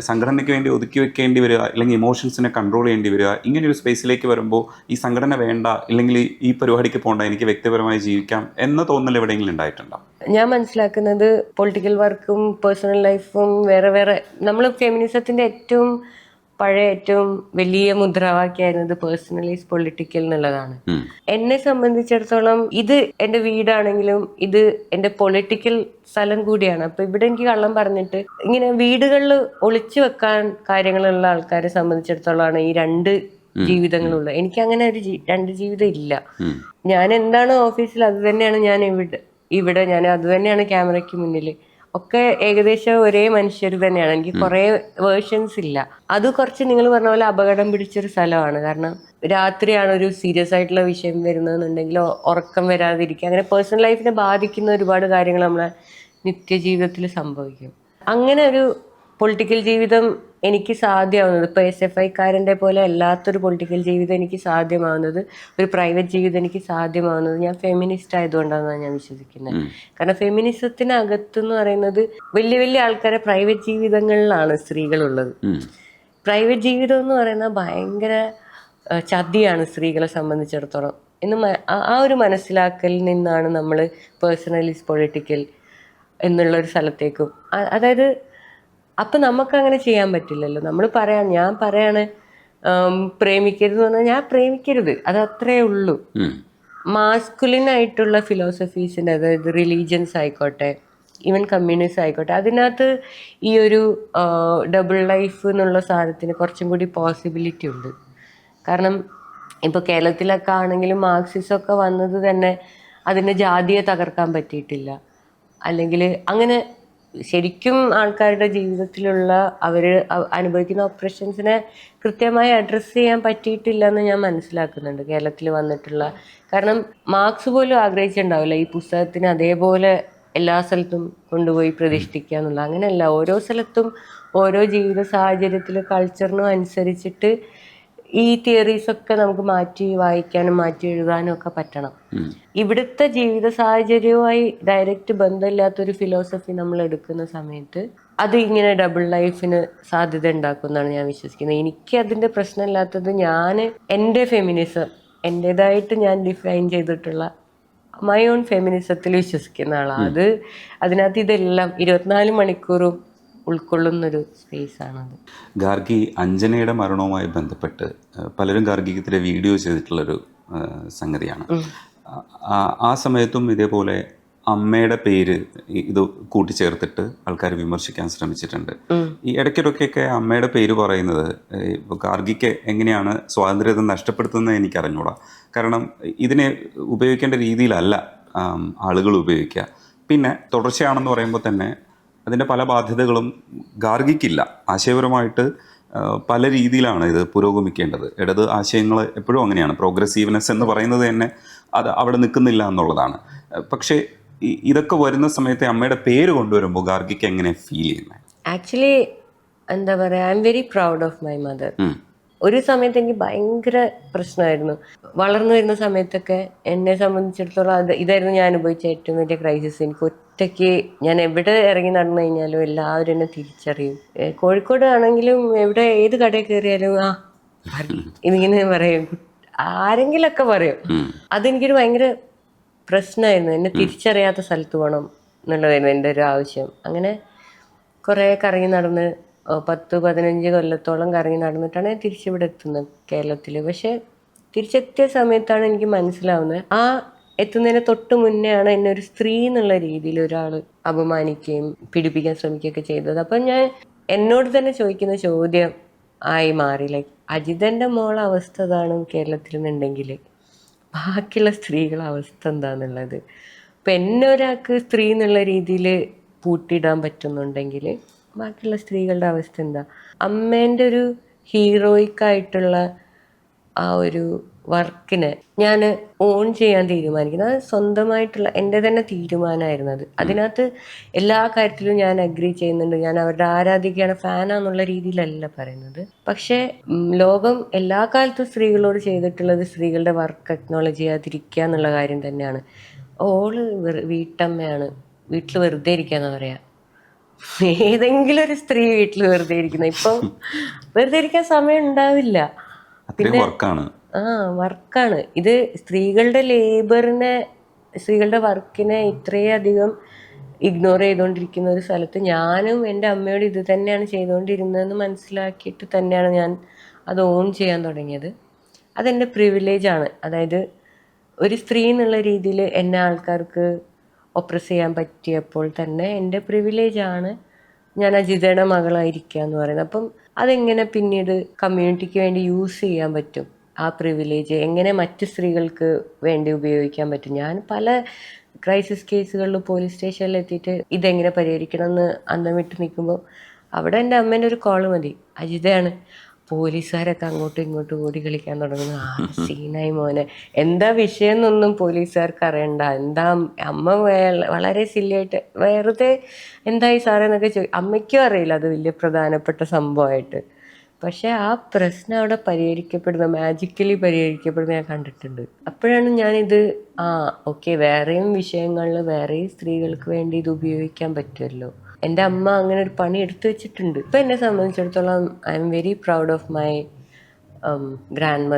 സംഘടനയ്ക്ക് വേണ്ടി ഒതുക്കി വെക്കേണ്ടി വരിക, അല്ലെങ്കിൽ ഇമോഷൻസിനെ കൺട്രോൾ ചെയ്യേണ്ടി വരിക. ഇങ്ങനെയൊരു സ്പേസിലേക്ക് വരുമ്പോൾ ഈ സംഘടന വേണ്ട, ഇല്ലെങ്കിൽ ഈ പരിപാടിക്ക് പോകണ്ട, എനിക്ക് വ്യക്തിപരമായി ജീവിക്കാം എന്ന തോന്നൽ എവിടെയെങ്കിലും ഉണ്ടായിട്ടുണ്ടോ? ഞാൻ മനസ്സിലാക്കുന്നത് പൊളിറ്റിക്കൽ വർക്കും പേഴ്സണൽ ലൈഫും വേറെ വേറെ. നമ്മൾ ഫെമിനിസത്തിന്റെ ഏറ്റവും വലിയ മുദ്രാവാക്യമായിരുന്നത് പേഴ്സണൽ ഈസ് പൊളിറ്റിക്കൽ എന്നുള്ളതാണ്. എന്നെ സംബന്ധിച്ചിടത്തോളം ഇത് എൻ്റെ വീടാണെങ്കിലും ഇത് എൻ്റെ പൊളിറ്റിക്കൽ സ്ഥലം കൂടിയാണ്. അപ്പൊ ഇവിടെ എനിക്ക് കള്ളം പറഞ്ഞിട്ട് ഇങ്ങനെ വീടുകളിൽ ഒളിച്ചു വെക്കാൻ കാര്യങ്ങളുള്ള ആൾക്കാരെ സംബന്ധിച്ചിടത്തോളമാണ് ഈ 2 ജീവിതങ്ങളുള്ളത്. എനിക്ക് അങ്ങനെ ഒരു 2 ജീവിതം ഇല്ല. ഞാൻ എന്താണ് ഓഫീസിൽ അത് തന്നെയാണ് ഞാൻ ഇവിടെ ഞാൻ അത് തന്നെയാണ് ക്യാമറയ്ക്ക് മുന്നിൽ. ഒക്കെ ഏകദേശം ഒരേ മനുഷ്യർ തന്നെയാണ്. എനിക്ക് കുറേ വേർഷൻസ് ഇല്ല. അത് കുറച്ച് നിങ്ങൾ പറഞ്ഞ പോലെ അപകടം പിടിച്ചൊരു സ്ഥലമാണ്. കാരണം രാത്രിയാണ് ഒരു സീരിയസ് ആയിട്ടുള്ള വിഷയം വരുന്നതെന്നുണ്ടെങ്കിൽ ഉറക്കം വരാതിരിക്കുക, അങ്ങനെ പേഴ്സണൽ ലൈഫിനെ ബാധിക്കുന്ന ഒരുപാട് കാര്യങ്ങൾ നമ്മളെ നിത്യജീവിതത്തിൽ സംഭവിക്കും. അങ്ങനെ ഒരു പൊളിറ്റിക്കൽ ജീവിതം എനിക്ക് സാധ്യമാവുന്നത് ഇപ്പോൾ SFIക്കാരൻ്റെ പോലെ അല്ലാത്തൊരു പൊളിറ്റിക്കൽ ജീവിതം എനിക്ക് സാധ്യമാവുന്നത്, ഒരു പ്രൈവറ്റ് ജീവിതം എനിക്ക് സാധ്യമാവുന്നത് ഞാൻ ഫെമിനിസ്റ്റ് ആയതുകൊണ്ടാണെന്നാണ് ഞാൻ വിശ്വസിക്കുന്നത്. കാരണം ഫെമിനിസത്തിനകത്തെന്ന് പറയുന്നത് വലിയ വലിയ ആൾക്കാരെ പ്രൈവറ്റ് ജീവിതങ്ങളിലാണ് സ്ത്രീകളുള്ളത്. പ്രൈവറ്റ് ജീവിതം എന്ന് പറയുന്നത് ഭയങ്കര ചതിയാണ് സ്ത്രീകളെ സംബന്ധിച്ചിടത്തോളം ആ ഒരു മനസ്സിലാക്കലിൽ നിന്നാണ് നമ്മൾ പേഴ്സണൽ ഈസ് പൊളിറ്റിക്കൽ എന്നുള്ളൊരു സ്ഥലത്തേക്കും. അതായത് അപ്പം നമുക്കങ്ങനെ ചെയ്യാൻ പറ്റില്ലല്ലോ. ഞാൻ പറയാണ് പ്രേമിക്കരുത് എന്ന് പറഞ്ഞാൽ ഞാൻ പ്രേമിക്കരുത്, അത് അത്രേ ഉള്ളൂ. മാസ്കുലിൻ ആയിട്ടുള്ള ഫിലോസഫീസിൻ്റെ, അതായത് റിലീജിയൻസ് ആയിക്കോട്ടെ, ഈവൻ കമ്മ്യൂണിസം ആയിക്കോട്ടെ, അതിനകത്ത് ഈ ഒരു ഡബിൾ ലൈഫ് എന്നുള്ള സാധനത്തിന് കുറച്ചും കൂടി പോസിബിലിറ്റി ഉണ്ട്. കാരണം ഇപ്പോൾ കേരളത്തിലൊക്കെ ആണെങ്കിലും മാർക്സിസം ഒക്കെ വന്നത് തന്നെ അതിന് ജാതിയെ തകർക്കാൻ പറ്റിയിട്ടില്ല. അല്ലെങ്കിൽ അങ്ങനെ ശരിക്കും ആൾക്കാരുടെ ജീവിതത്തിലുള്ള അവർ അനുഭവിക്കുന്ന ഓപ്പറേഷൻസിനെ കൃത്യമായി അഡ്രസ്സ് ചെയ്യാൻ പറ്റിയിട്ടില്ല എന്ന് ഞാൻ മനസ്സിലാക്കുന്നുണ്ട് കേരളത്തിൽ വന്നിട്ടുള്ള. കാരണം മാർക്സ് പോലും ആഗ്രഹിച്ചിട്ടുണ്ടാവില്ല ഈ പുസ്തകത്തിന് അതേപോലെ എല്ലാ സ്ഥലത്തും കൊണ്ടുപോയി പ്രതിഷ്ഠിക്കുക എന്നുള്ള. അങ്ങനെയല്ല, ഓരോ സ്ഥലത്തും ഓരോ ജീവിത സാഹചര്യത്തിലും കൾച്ചറിനും അനുസരിച്ചിട്ട് ഈ തിയറീസൊക്കെ നമുക്ക് മാറ്റി വായിക്കാനും മാറ്റി എഴുതാനും ഒക്കെ പറ്റണം. ഇവിടുത്തെ ജീവിത സാഹചര്യവുമായി ഡയറക്റ്റ് ബന്ധമില്ലാത്തൊരു ഫിലോസഫി നമ്മൾ എടുക്കുന്ന സമയത്ത് അത് ഇങ്ങനെ ഡബിൾ ലൈഫിന് സാധ്യത ഉണ്ടാക്കുമെന്നാണ് ഞാൻ വിശ്വസിക്കുന്നത്. എനിക്ക് അതിൻ്റെ പ്രശ്നമില്ലാത്തത് ഞാൻ എൻ്റെ ഫെമിനിസം എൻ്റേതായിട്ട് ഞാൻ ഡിഫൈൻ ചെയ്തിട്ടുള്ള മൈ ഓൺ ഫെമിനിസത്തിൽ വിശ്വസിക്കുന്ന ആളാണ്. അതിനകത്ത് ഇതെല്ലാം 24 മണിക്കൂറും ഉൾക്കൊള്ളുന്നൊരു സ്പേസാണത്. ഗാർഗി അഞ്ജനയുടെ മരണവുമായി ബന്ധപ്പെട്ട് പലരും ഗാർഗിക്കെതിരെ വീഡിയോ ചെയ്തിട്ടുള്ളൊരു സംഗതിയാണ്. ആ സമയത്തും ഇതേപോലെ അമ്മയുടെ പേര് ഇത് കൂട്ടിച്ചേർത്തിട്ട് ആൾക്കാർ വിമർശിക്കാൻ ശ്രമിച്ചിട്ടുണ്ട്. ഈ ഇടയ്ക്കിടയ്ക്കൊക്കെ അമ്മയുടെ പേര് പറയുന്നത് ഗാർഗിക്ക് എങ്ങനെയാണ് സ്വാതന്ത്ര്യത നഷ്ടപ്പെടുത്തുന്നത് എനിക്ക് അറിഞ്ഞൂടാ. കാരണം ഇതിനെ ഉപയോഗിക്കേണ്ട രീതിയിലല്ല ആളുകൾ ഉപയോഗിക്കുക. പിന്നെ തുടർച്ചയാണെന്ന് പറയുമ്പോൾ തന്നെ അതിൻ്റെ പല ബാധ്യതകളും ഗാർഗിക്കില്ല. ആശയപരമായിട്ട് പല രീതിയിലാണ് ഇത് പുരോഗമിക്കേണ്ടത്. ഇടത് ആശയങ്ങൾ എപ്പോഴും അങ്ങനെയാണ്. പ്രോഗ്രസീവ്നെസ് എന്ന് പറയുന്നത് തന്നെ അത് അവിടെ നിൽക്കുന്നില്ല എന്നുള്ളതാണ്. പക്ഷേ ഇതൊക്കെ വരുന്ന സമയത്ത് അമ്മയുടെ പേര് കൊണ്ടുവരുമ്പോൾ ഗാർഗിക്ക് എങ്ങനെ ഫീൽ ചെയ്യുന്നത്? ആക്ച്വലി എന്താ പറയുക, I am very proud of my mother. ഒരു സമയത്ത് എനിക്ക് ഭയങ്കര പ്രശ്നമായിരുന്നു. വളർന്നു വരുന്ന സമയത്തൊക്കെ എന്നെ സംബന്ധിച്ചിടത്തോളം ഇതായിരുന്നു ഞാൻ അനുഭവിച്ച ഏറ്റവും വലിയ ക്രൈസിസ്. എനിക്ക് ഒറ്റയ്ക്ക് ഞാൻ എവിടെ ഇറങ്ങി നടന്നു കഴിഞ്ഞാലും എല്ലാവരും എന്നെ തിരിച്ചറിയും. കോഴിക്കോട് ആണെങ്കിലും എവിടെ ഏത് കടയിൽ കയറിയാലും ഇതിങ്ങനെ പറയും, ആരെങ്കിലൊക്കെ പറയും. അതെനിക്കൊരു ഭയങ്കര പ്രശ്നമായിരുന്നു. എന്നെ തിരിച്ചറിയാത്ത സ്ഥലത്ത് പോകണം എന്നുള്ളതായിരുന്നു എൻ്റെ ഒരു ആവശ്യം. അങ്ങനെ കുറേ കറങ്ങി നടന്ന് 10-15 കൊല്ലത്തോളം കറങ്ങി നടന്നിട്ടാണ് ഞാൻ തിരിച്ചിവിടെ എത്തുന്നത് കേരളത്തിൽ. പക്ഷെ തിരിച്ചെത്തിയ സമയത്താണ് എനിക്ക് മനസ്സിലാവുന്നത്, ആ എത്തുന്നതിന് തൊട്ട് മുന്നെയാണ് എന്നെ ഒരു സ്ത്രീ എന്നുള്ള രീതിയിൽ ഒരാൾ അപമാനിക്കുകയും പീഡിപ്പിക്കാൻ ശ്രമിക്കുകയൊക്കെ ചെയ്തത്. അപ്പം ഞാൻ എന്നോട് തന്നെ ചോദിക്കുന്ന ചോദ്യം ആയി മാറി, ലൈക്ക് അജിതൻ്റെ മോളെ അവസ്ഥ അതാണ് കേരളത്തിൽ നിന്നുണ്ടെങ്കിൽ ബാക്കിയുള്ള സ്ത്രീകളുടെ അവസ്ഥ എന്താണെന്നുള്ളത്. അപ്പം എന്നെ ഒരാൾക്ക് സ്ത്രീ എന്നുള്ള രീതിയിൽ പൂട്ടിയിടാൻ പറ്റുന്നുണ്ടെങ്കിൽ ബാക്കിയുള്ള സ്ത്രീകളുടെ അവസ്ഥ എന്താ? അമ്മേൻ്റെ ഒരു ഹീറോയിക്കായിട്ടുള്ള ആ ഒരു വർക്കിനെ ഞാൻ ഓൺ ചെയ്യാൻ തീരുമാനിക്കുന്നത്. അത് സ്വന്തമായിട്ടുള്ള എൻ്റെ തന്നെ തീരുമാനമായിരുന്നു അത്. അതിനകത്ത് എല്ലാ കാര്യത്തിലും ഞാൻ അഗ്രി ചെയ്യുന്നുണ്ട്, ഞാൻ അവരുടെ ആരാധികയാണ്, ഫാനാന്നുള്ള രീതിയിലല്ല പറയുന്നത്. പക്ഷേ ലോകം എല്ലാ കാലത്തും സ്ത്രീകളോട് ചെയ്തിട്ടുള്ളത് സ്ത്രീകളുടെ വർക്ക് അക്നോളജ് ചെയ്യാതിരിക്കുക എന്നുള്ള കാര്യം തന്നെയാണ്. ഓള് വീട്ടമ്മയാണ്, വീട്ടിൽ വെറുതെ ഇരിക്കാന്ന് പറയാ. ഏതെങ്കിലും ഒരു സ്ത്രീ വീട്ടിൽ വെറുതെ ഇരിക്കുന്ന, ഇപ്പം വെറുതെ ഇരിക്കാൻ സമയം ഉണ്ടാവില്ല. പിന്നെ വർക്കാണ് ഇത്. സ്ത്രീകളുടെ സ്ത്രീകളുടെ വർക്കിനെ ഇത്രയധികം ഇഗ്നോർ ചെയ്തുകൊണ്ടിരിക്കുന്ന ഒരു സ്ഥലത്ത് ഞാനും എൻ്റെ അമ്മയോട് ഇത് തന്നെയാണ് ചെയ്തുകൊണ്ടിരുന്നതെന്ന് മനസ്സിലാക്കിയിട്ട് തന്നെയാണ് ഞാൻ അത് ഓൺ ചെയ്യാൻ തുടങ്ങിയത്. അതെൻ്റെ പ്രിവിലേജാണ്. അതായത് ഒരു സ്ത്രീ എന്നുള്ള രീതിയിൽ എന്നെ ആൾക്കാർക്ക് ഒപ്രസ് ചെയ്യാൻ പറ്റിയപ്പോൾ തന്നെ എൻ്റെ പ്രിവിലേജാണ് ഞാൻ അജിതയുടെ മകളായിരിക്കുക എന്ന് പറയുന്നത്. അപ്പം അതെങ്ങനെ പിന്നീട് കമ്മ്യൂണിറ്റിക്ക് വേണ്ടി യൂസ് ചെയ്യാൻ പറ്റും, ആ പ്രിവിലേജ് എങ്ങനെ മറ്റ് സ്ത്രീകൾക്ക് വേണ്ടി ഉപയോഗിക്കാൻ പറ്റും. ഞാൻ പല ക്രൈസിസ് കേസുകളിൽ പോലീസ് സ്റ്റേഷനിൽ എത്തിയിട്ട് ഇതെങ്ങനെ പരിഹരിക്കണം എന്ന് അന്തം വിട്ട് നിൽക്കുമ്പോൾ അവിടെ എൻ്റെ അമ്മേൻ്റെ ഒരു കോള് മതി, അജിതയാണ്. പോലീസുകാരൊക്കെ അങ്ങോട്ടും ഇങ്ങോട്ടും ഓടി കളിക്കാൻ തുടങ്ങുന്നു. സീനായി മോനെ, എന്താ വിഷയം എന്നൊന്നും പോലീസുകാർക്ക് അറിയണ്ട. എന്താ അമ്മ വളരെ സില്ലിയായിട്ട് വെറുതെ എന്തായി സാറേ എന്നൊക്കെ അമ്മയ്ക്കും അറിയില്ല അത് വലിയ പ്രധാനപ്പെട്ട സംഭവമായിട്ട്. പക്ഷെ ആ പ്രശ്നം അവിടെ മാജിക്കലി പരിഹരിക്കപ്പെടുന്ന ഞാൻ കണ്ടിട്ടുണ്ട്. അപ്പോഴാണ് ഞാനിത് ഓക്കെ, വേറെയും വിഷയങ്ങളിൽ വേറെയും സ്ത്രീകൾക്ക് വേണ്ടി ഇത് ഉപയോഗിക്കാൻ പറ്റുമല്ലോ. എൻ്റെ അമ്മ അങ്ങനെ ഒരു പണി എടുത്തു വെച്ചിട്ടുണ്ട്. ഇപ്പം എന്നെ സംബന്ധിച്ചിടത്തോളം I am very proud of my ഗ്രാൻഡ്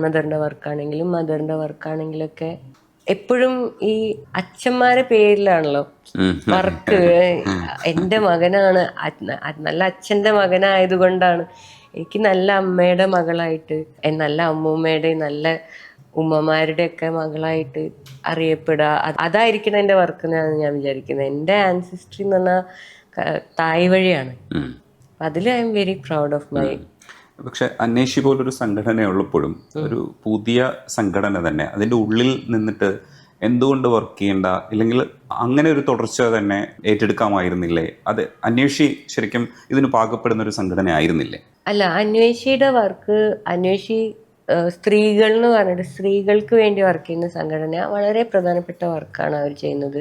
മദറിൻ്റെ വർക്കാണെങ്കിലും മദറിൻ്റെ വർക്കാണെങ്കിലൊക്കെ എപ്പോഴും ഈ അച്ഛന്മാരെ പേരിലാണല്ലോ വർക്ക്. എൻ്റെ മകനാണ്, നല്ല അച്ഛൻ്റെ മകനായതുകൊണ്ടാണ് എനിക്ക് നല്ല അമ്മയുടെ മകളായിട്ട്, നല്ല അമ്മൂമ്മയുടെയും നല്ല ഉമ്മമാരുടെയൊക്കെ മകളായിട്ട് അറിയപ്പെടുക. അതായിരിക്കണം എൻ്റെ വർക്ക് എന്നാണ് ഞാൻ വിചാരിക്കുന്നത്. എൻ്റെ ആൻസിസ്ട്രി എന്ന് പറഞ്ഞാൽ തായ് വഴിയാണ്. അതിൽ I am very proud of my. പക്ഷെ അന്വേഷി പോലൊരു സംഘടനയുള്ളപ്പോഴും ഒരു പുതിയ സംഘടന തന്നെ അതിൻ്റെ ഉള്ളിൽ നിന്നിട്ട് എന്തുകൊണ്ട് വർക്ക് ചെയ്യേണ്ട, ഇല്ലെങ്കിൽ അങ്ങനെ ഒരു തുടർച്ച തന്നെ ഏറ്റെടുക്കാമായിരുന്നില്ലേ? അത് അന്വേഷി ശരിക്കും ഇതിന് പാകപ്പെടുന്ന ഒരു സംഘടന ആയിരുന്നില്ലേ? അല്ല, അന്വേഷിയുടെ വർക്ക്, അന്വേഷി സ്ത്രീകൾ എന്ന് പറഞ്ഞിട്ട് സ്ത്രീകൾക്ക് വേണ്ടി വർക്ക് ചെയ്യുന്ന സംഘടന വളരെ പ്രധാനപ്പെട്ട വർക്കാണ് അവർ ചെയ്യുന്നത്.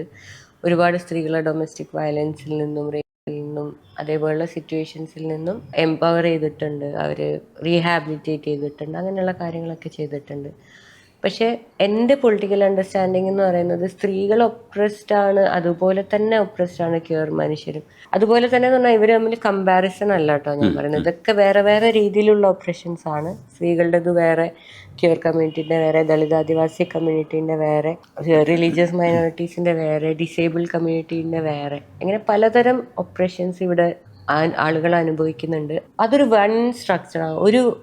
ഒരുപാട് സ്ത്രീകളെ ഡൊമസ്റ്റിക് വയലൻസിൽ നിന്നും നിന്നും അതേപോലുള്ള സിറ്റുവേഷൻസിൽ നിന്നും എംപവർ ചെയ്തിട്ടുണ്ട്, അവർ റീഹാബിലിറ്റേറ്റ് ചെയ്തിട്ടുണ്ട്, അങ്ങനെയുള്ള കാര്യങ്ങളൊക്കെ ചെയ്തിട്ടുണ്ട്. പക്ഷേ എൻ്റെ പൊളിറ്റിക്കൽ അണ്ടർസ്റ്റാൻഡിങ് എന്ന് പറയുന്നത് സ്ത്രീകൾ ഒപ്രസ്ഡ് ആണ്, അതുപോലെ തന്നെ ഒപ്രസ്ഡ് ആണ് ക്യൂർ മനുഷ്യരും. അതുപോലെ തന്നെ എന്ന് പറഞ്ഞാൽ ഇവർ തമ്മിൽ കമ്പാരിസൺ അല്ല കേട്ടോ ഞാൻ പറയുന്നത്. ഇതൊക്കെ വേറെ വേറെ രീതിയിലുള്ള ഓപ്പറേഷൻസ് ആണ്. സ്ത്രീകളുടേത് വേറെ, ക്യൂർ കമ്മ്യൂണിറ്റീൻ്റെ വേറെ, ദളിത് ആദിവാസി കമ്മ്യൂണിറ്റീൻ്റെ വേറെ, റിലീജിയസ് മൈനോറിറ്റീസിൻ്റെ വേറെ, ഡിസേബിൾഡ് കമ്മ്യൂണിറ്റീൻ്റെ വേറെ, അങ്ങനെ പലതരം ഓപ്പറേഷൻസ് ഇവിടെ ആളുകൾ അനുഭവിക്കുന്നുണ്ട്. അതൊരു വൺ സ്ട്രക്ചറാണ്,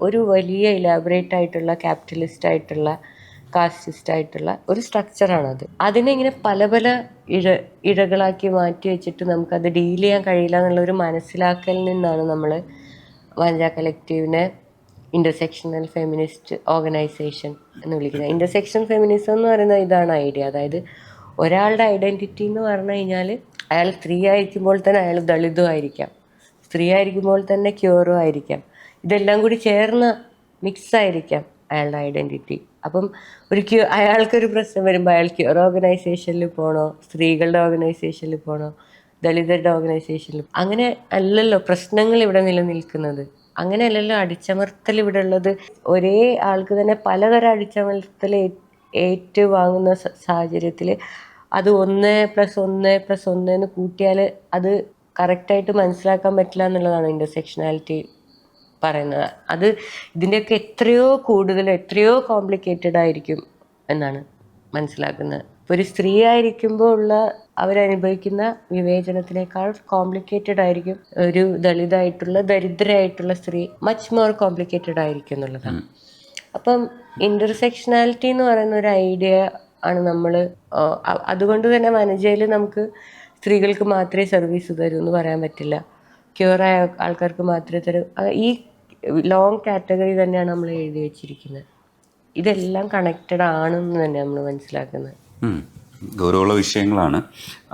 ഒരു വലിയ ഇലാബറേറ്റ് ആയിട്ടുള്ള ക്യാപിറ്റലിസ്റ്റ് ആയിട്ടുള്ള കാസ്റ്റിസ്റ്റ് ആയിട്ടുള്ള ഒരു സ്ട്രക്ചറാണത്. അതിനെ ഇങ്ങനെ പല പല ഇഴകളാക്കി മാറ്റി വെച്ചിട്ട് നമുക്കത് ഡീൽ ചെയ്യാൻ കഴിയില്ല എന്നുള്ളൊരു മനസ്സിലാക്കലിൽ നിന്നാണ് നമ്മൾ വനിതാ കളക്റ്റീവിനെ ഇൻ്റർസെക്ഷണൽ ഫെമിനിസ്റ്റ് ഓർഗനൈസേഷൻ എന്ന് വിളിക്കുന്നത്. ഇൻ്റർസെക്ഷണൽ ഫെമിനിസം എന്ന് പറയുന്നത് ഇതാണ് ഐഡിയ. അതായത് ഒരാളുടെ ഐഡൻറ്റിറ്റി എന്ന് പറഞ്ഞു കഴിഞ്ഞാൽ അയാൾ സ്ത്രീ ആയിരിക്കുമ്പോൾ തന്നെ അയാൾ ദളിതും ആയിരിക്കാം, സ്ത്രീ ആയിരിക്കുമ്പോൾ തന്നെ ക്യൂറും ആയിരിക്കാം, ഇതെല്ലാം കൂടി ചേർന്ന് മിക്സ് ആയിരിക്കാം അയാളുടെ ഐഡൻറ്റിറ്റി. അപ്പം അയാൾക്കൊരു പ്രശ്നം വരുമ്പോൾ അയാൾ ക്യൂർ ഓർഗനൈസേഷനിൽ പോകണോ, സ്ത്രീകളുടെ ഓർഗനൈസേഷനിൽ പോകണോ, ദളിതരുടെ ഓർഗനൈസേഷനിൽ, അങ്ങനെ അല്ലല്ലോ പ്രശ്നങ്ങൾ ഇവിടെ നിലനിൽക്കുന്നത്. അങ്ങനെയല്ലല്ലോ അടിച്ചമർത്തൽ ഇവിടെ ഉള്ളത്. ഒരേ ആൾക്ക് തന്നെ പലതരം അടിച്ചമർത്തൽ ഏറ്റുവാങ്ങുന്ന സാഹചര്യത്തിൽ അത് 1+1+1 എന്ന് കൂട്ടിയാൽ അത് കറക്റ്റായിട്ട് മനസ്സിലാക്കാൻ പറ്റില്ല എന്നുള്ളതാണ് ഇൻ്റർസെക്ഷനാലിറ്റി പറയുന്നത്. അത് ഇതിൻ്റെയൊക്കെ എത്രയോ കൂടുതൽ, എത്രയോ കോംപ്ലിക്കേറ്റഡ് ആയിരിക്കും എന്നാണ് മനസ്സിലാക്കുന്നത്. ഇപ്പോൾ ഒരു സ്ത്രീ ആയിരിക്കുമ്പോൾ ഉള്ള അവരനുഭവിക്കുന്ന വിവേചനത്തിനേക്കാൾ കോംപ്ലിക്കേറ്റഡ് ആയിരിക്കും ഒരു ദളിതായിട്ടുള്ള ദരിദ്രയായിട്ടുള്ള സ്ത്രീ, മച്ച് മോർ കോംപ്ലിക്കേറ്റഡ് ആയിരിക്കും എന്നുള്ളതാണ്. അപ്പം ഇൻ്റർസെക്ഷനാലിറ്റി എന്ന് പറയുന്ന ഒരു ഐഡിയ ആണ് നമ്മൾ, അതുകൊണ്ട് തന്നെ വനജയിൽ നമുക്ക് സ്ത്രീകൾക്ക് മാത്രമേ സർവീസ് തരൂ എന്ന് പറയാൻ പറ്റില്ല, ക്യൂറായ ആൾക്കാർക്ക് മാത്രമേ തരൂ. ഈ ലോങ് കാറ്റഗറി തന്നെയാണ് നമ്മൾ എഴുതി വെച്ചിരിക്കുന്നത്. ഇതെല്ലാം കണക്റ്റഡ് ആണെന്ന് തന്നെ നമ്മൾ മനസ്സിലാക്കുന്നത്. ഗൗരവമുള്ള വിഷയങ്ങളാണ്.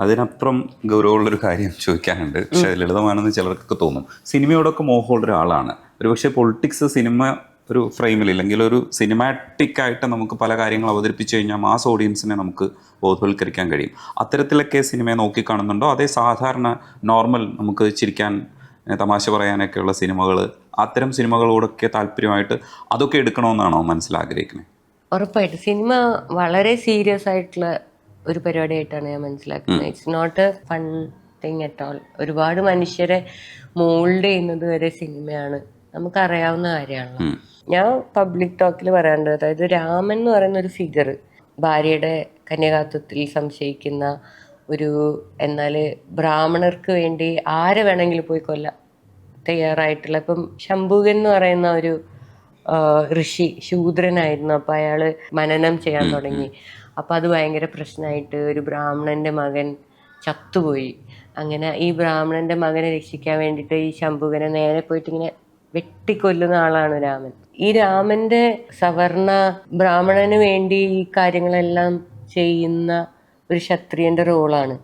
അതിനപ്പുറം ഗൗരവമുള്ളൊരു കാര്യം ചോദിക്കാനുണ്ട്, പക്ഷെ ലളിതമാണെന്ന് ചിലർക്കൊക്കെ തോന്നും. സിനിമയോടൊക്കെ മോഹമുള്ള ഒരാളാണ്. ഒരുപക്ഷെ പൊളിറ്റിക്സ് സിനിമ ഒരു ഫ്രെയിമിൽ, അല്ലെങ്കിൽ ഒരു സിനിമാറ്റിക് ആയിട്ട് നമുക്ക് പല കാര്യങ്ങൾ അവതരിപ്പിച്ചു കഴിഞ്ഞാൽ മാസ് ഓഡിയൻസിനെ നമുക്ക് ബോധവൽക്കരിക്കാൻ കഴിയും. അത്തരത്തിലൊക്കെ സിനിമയെ നോക്കിക്കാണുന്നുണ്ടോ? അതേ സാധാരണ നോർമൽ നമുക്ക് ചിരിക്കാൻ തമാശ പറയാനൊക്കെയുള്ള സിനിമകൾ, അത്തരം സിനിമകളോടൊക്കെ താല്പര്യമായിട്ട് അതൊക്കെ എടുക്കണമെന്നാണോ മനസ്സിലാഗ്രഹിക്കുന്നത്? ഉറപ്പായിട്ട് സിനിമ വളരെ സീരിയസ് ആയിട്ടുള്ള ഒരു പരിപാടിയായിട്ടാണ് ഞാൻ മനസ്സിലാക്കുന്നത്. It's not a fun thing at all. ഒരുപാട് മനുഷ്യരെ മോൾഡ് ചെയ്യുന്നത് വരെ സിനിമയാണ്, നമുക്കറിയാവുന്ന കാര്യമാണല്ലോ. ഞാൻ പബ്ലിക് ടോക്കിൽ പറയാറുണ്ട്, അതായത് രാമൻ എന്ന് പറയുന്ന ഒരു ഫിഗർ, ഭാര്യയുടെ കന്യാകാത്വത്തിൽ സംശയിക്കുന്ന ഒരു, എന്നാൽ ബ്രാഹ്മണർക്ക് വേണ്ടി ആരെ വേണമെങ്കിലും പോയി കൊല്ലാൻ തയ്യാറായിട്ടുള്ള, ഇപ്പം ശംഭുകൻ എന്ന് പറയുന്ന ഒരു ഋഷി ശൂദ്രനായിരുന്നു. അപ്പോൾ അയാൾ മനനം ചെയ്യാൻ തുടങ്ങി. അപ്പോൾ അത് ഭയങ്കര പ്രശ്നമായിട്ട് ഒരു ബ്രാഹ്മണൻ്റെ മകൻ ചത്തുപോയി. അങ്ങനെ ഈ ബ്രാഹ്മണൻ്റെ മകനെ രക്ഷിക്കാൻ വേണ്ടിയിട്ട് ഈ ശംഭുകനെ നേരെ പോയിട്ട് ഇങ്ങനെ വെട്ടിക്കൊല്ലുന്ന ആളാണ് രാമൻ. ഈ രാമൻ്റെ സവർണ ബ്രാഹ്മണന് വേണ്ടി ഈ കാര്യങ്ങളെല്ലാം ചെയ്യുന്ന ഒരു ക്ഷത്രിയൻ്റെ റോളാണ്.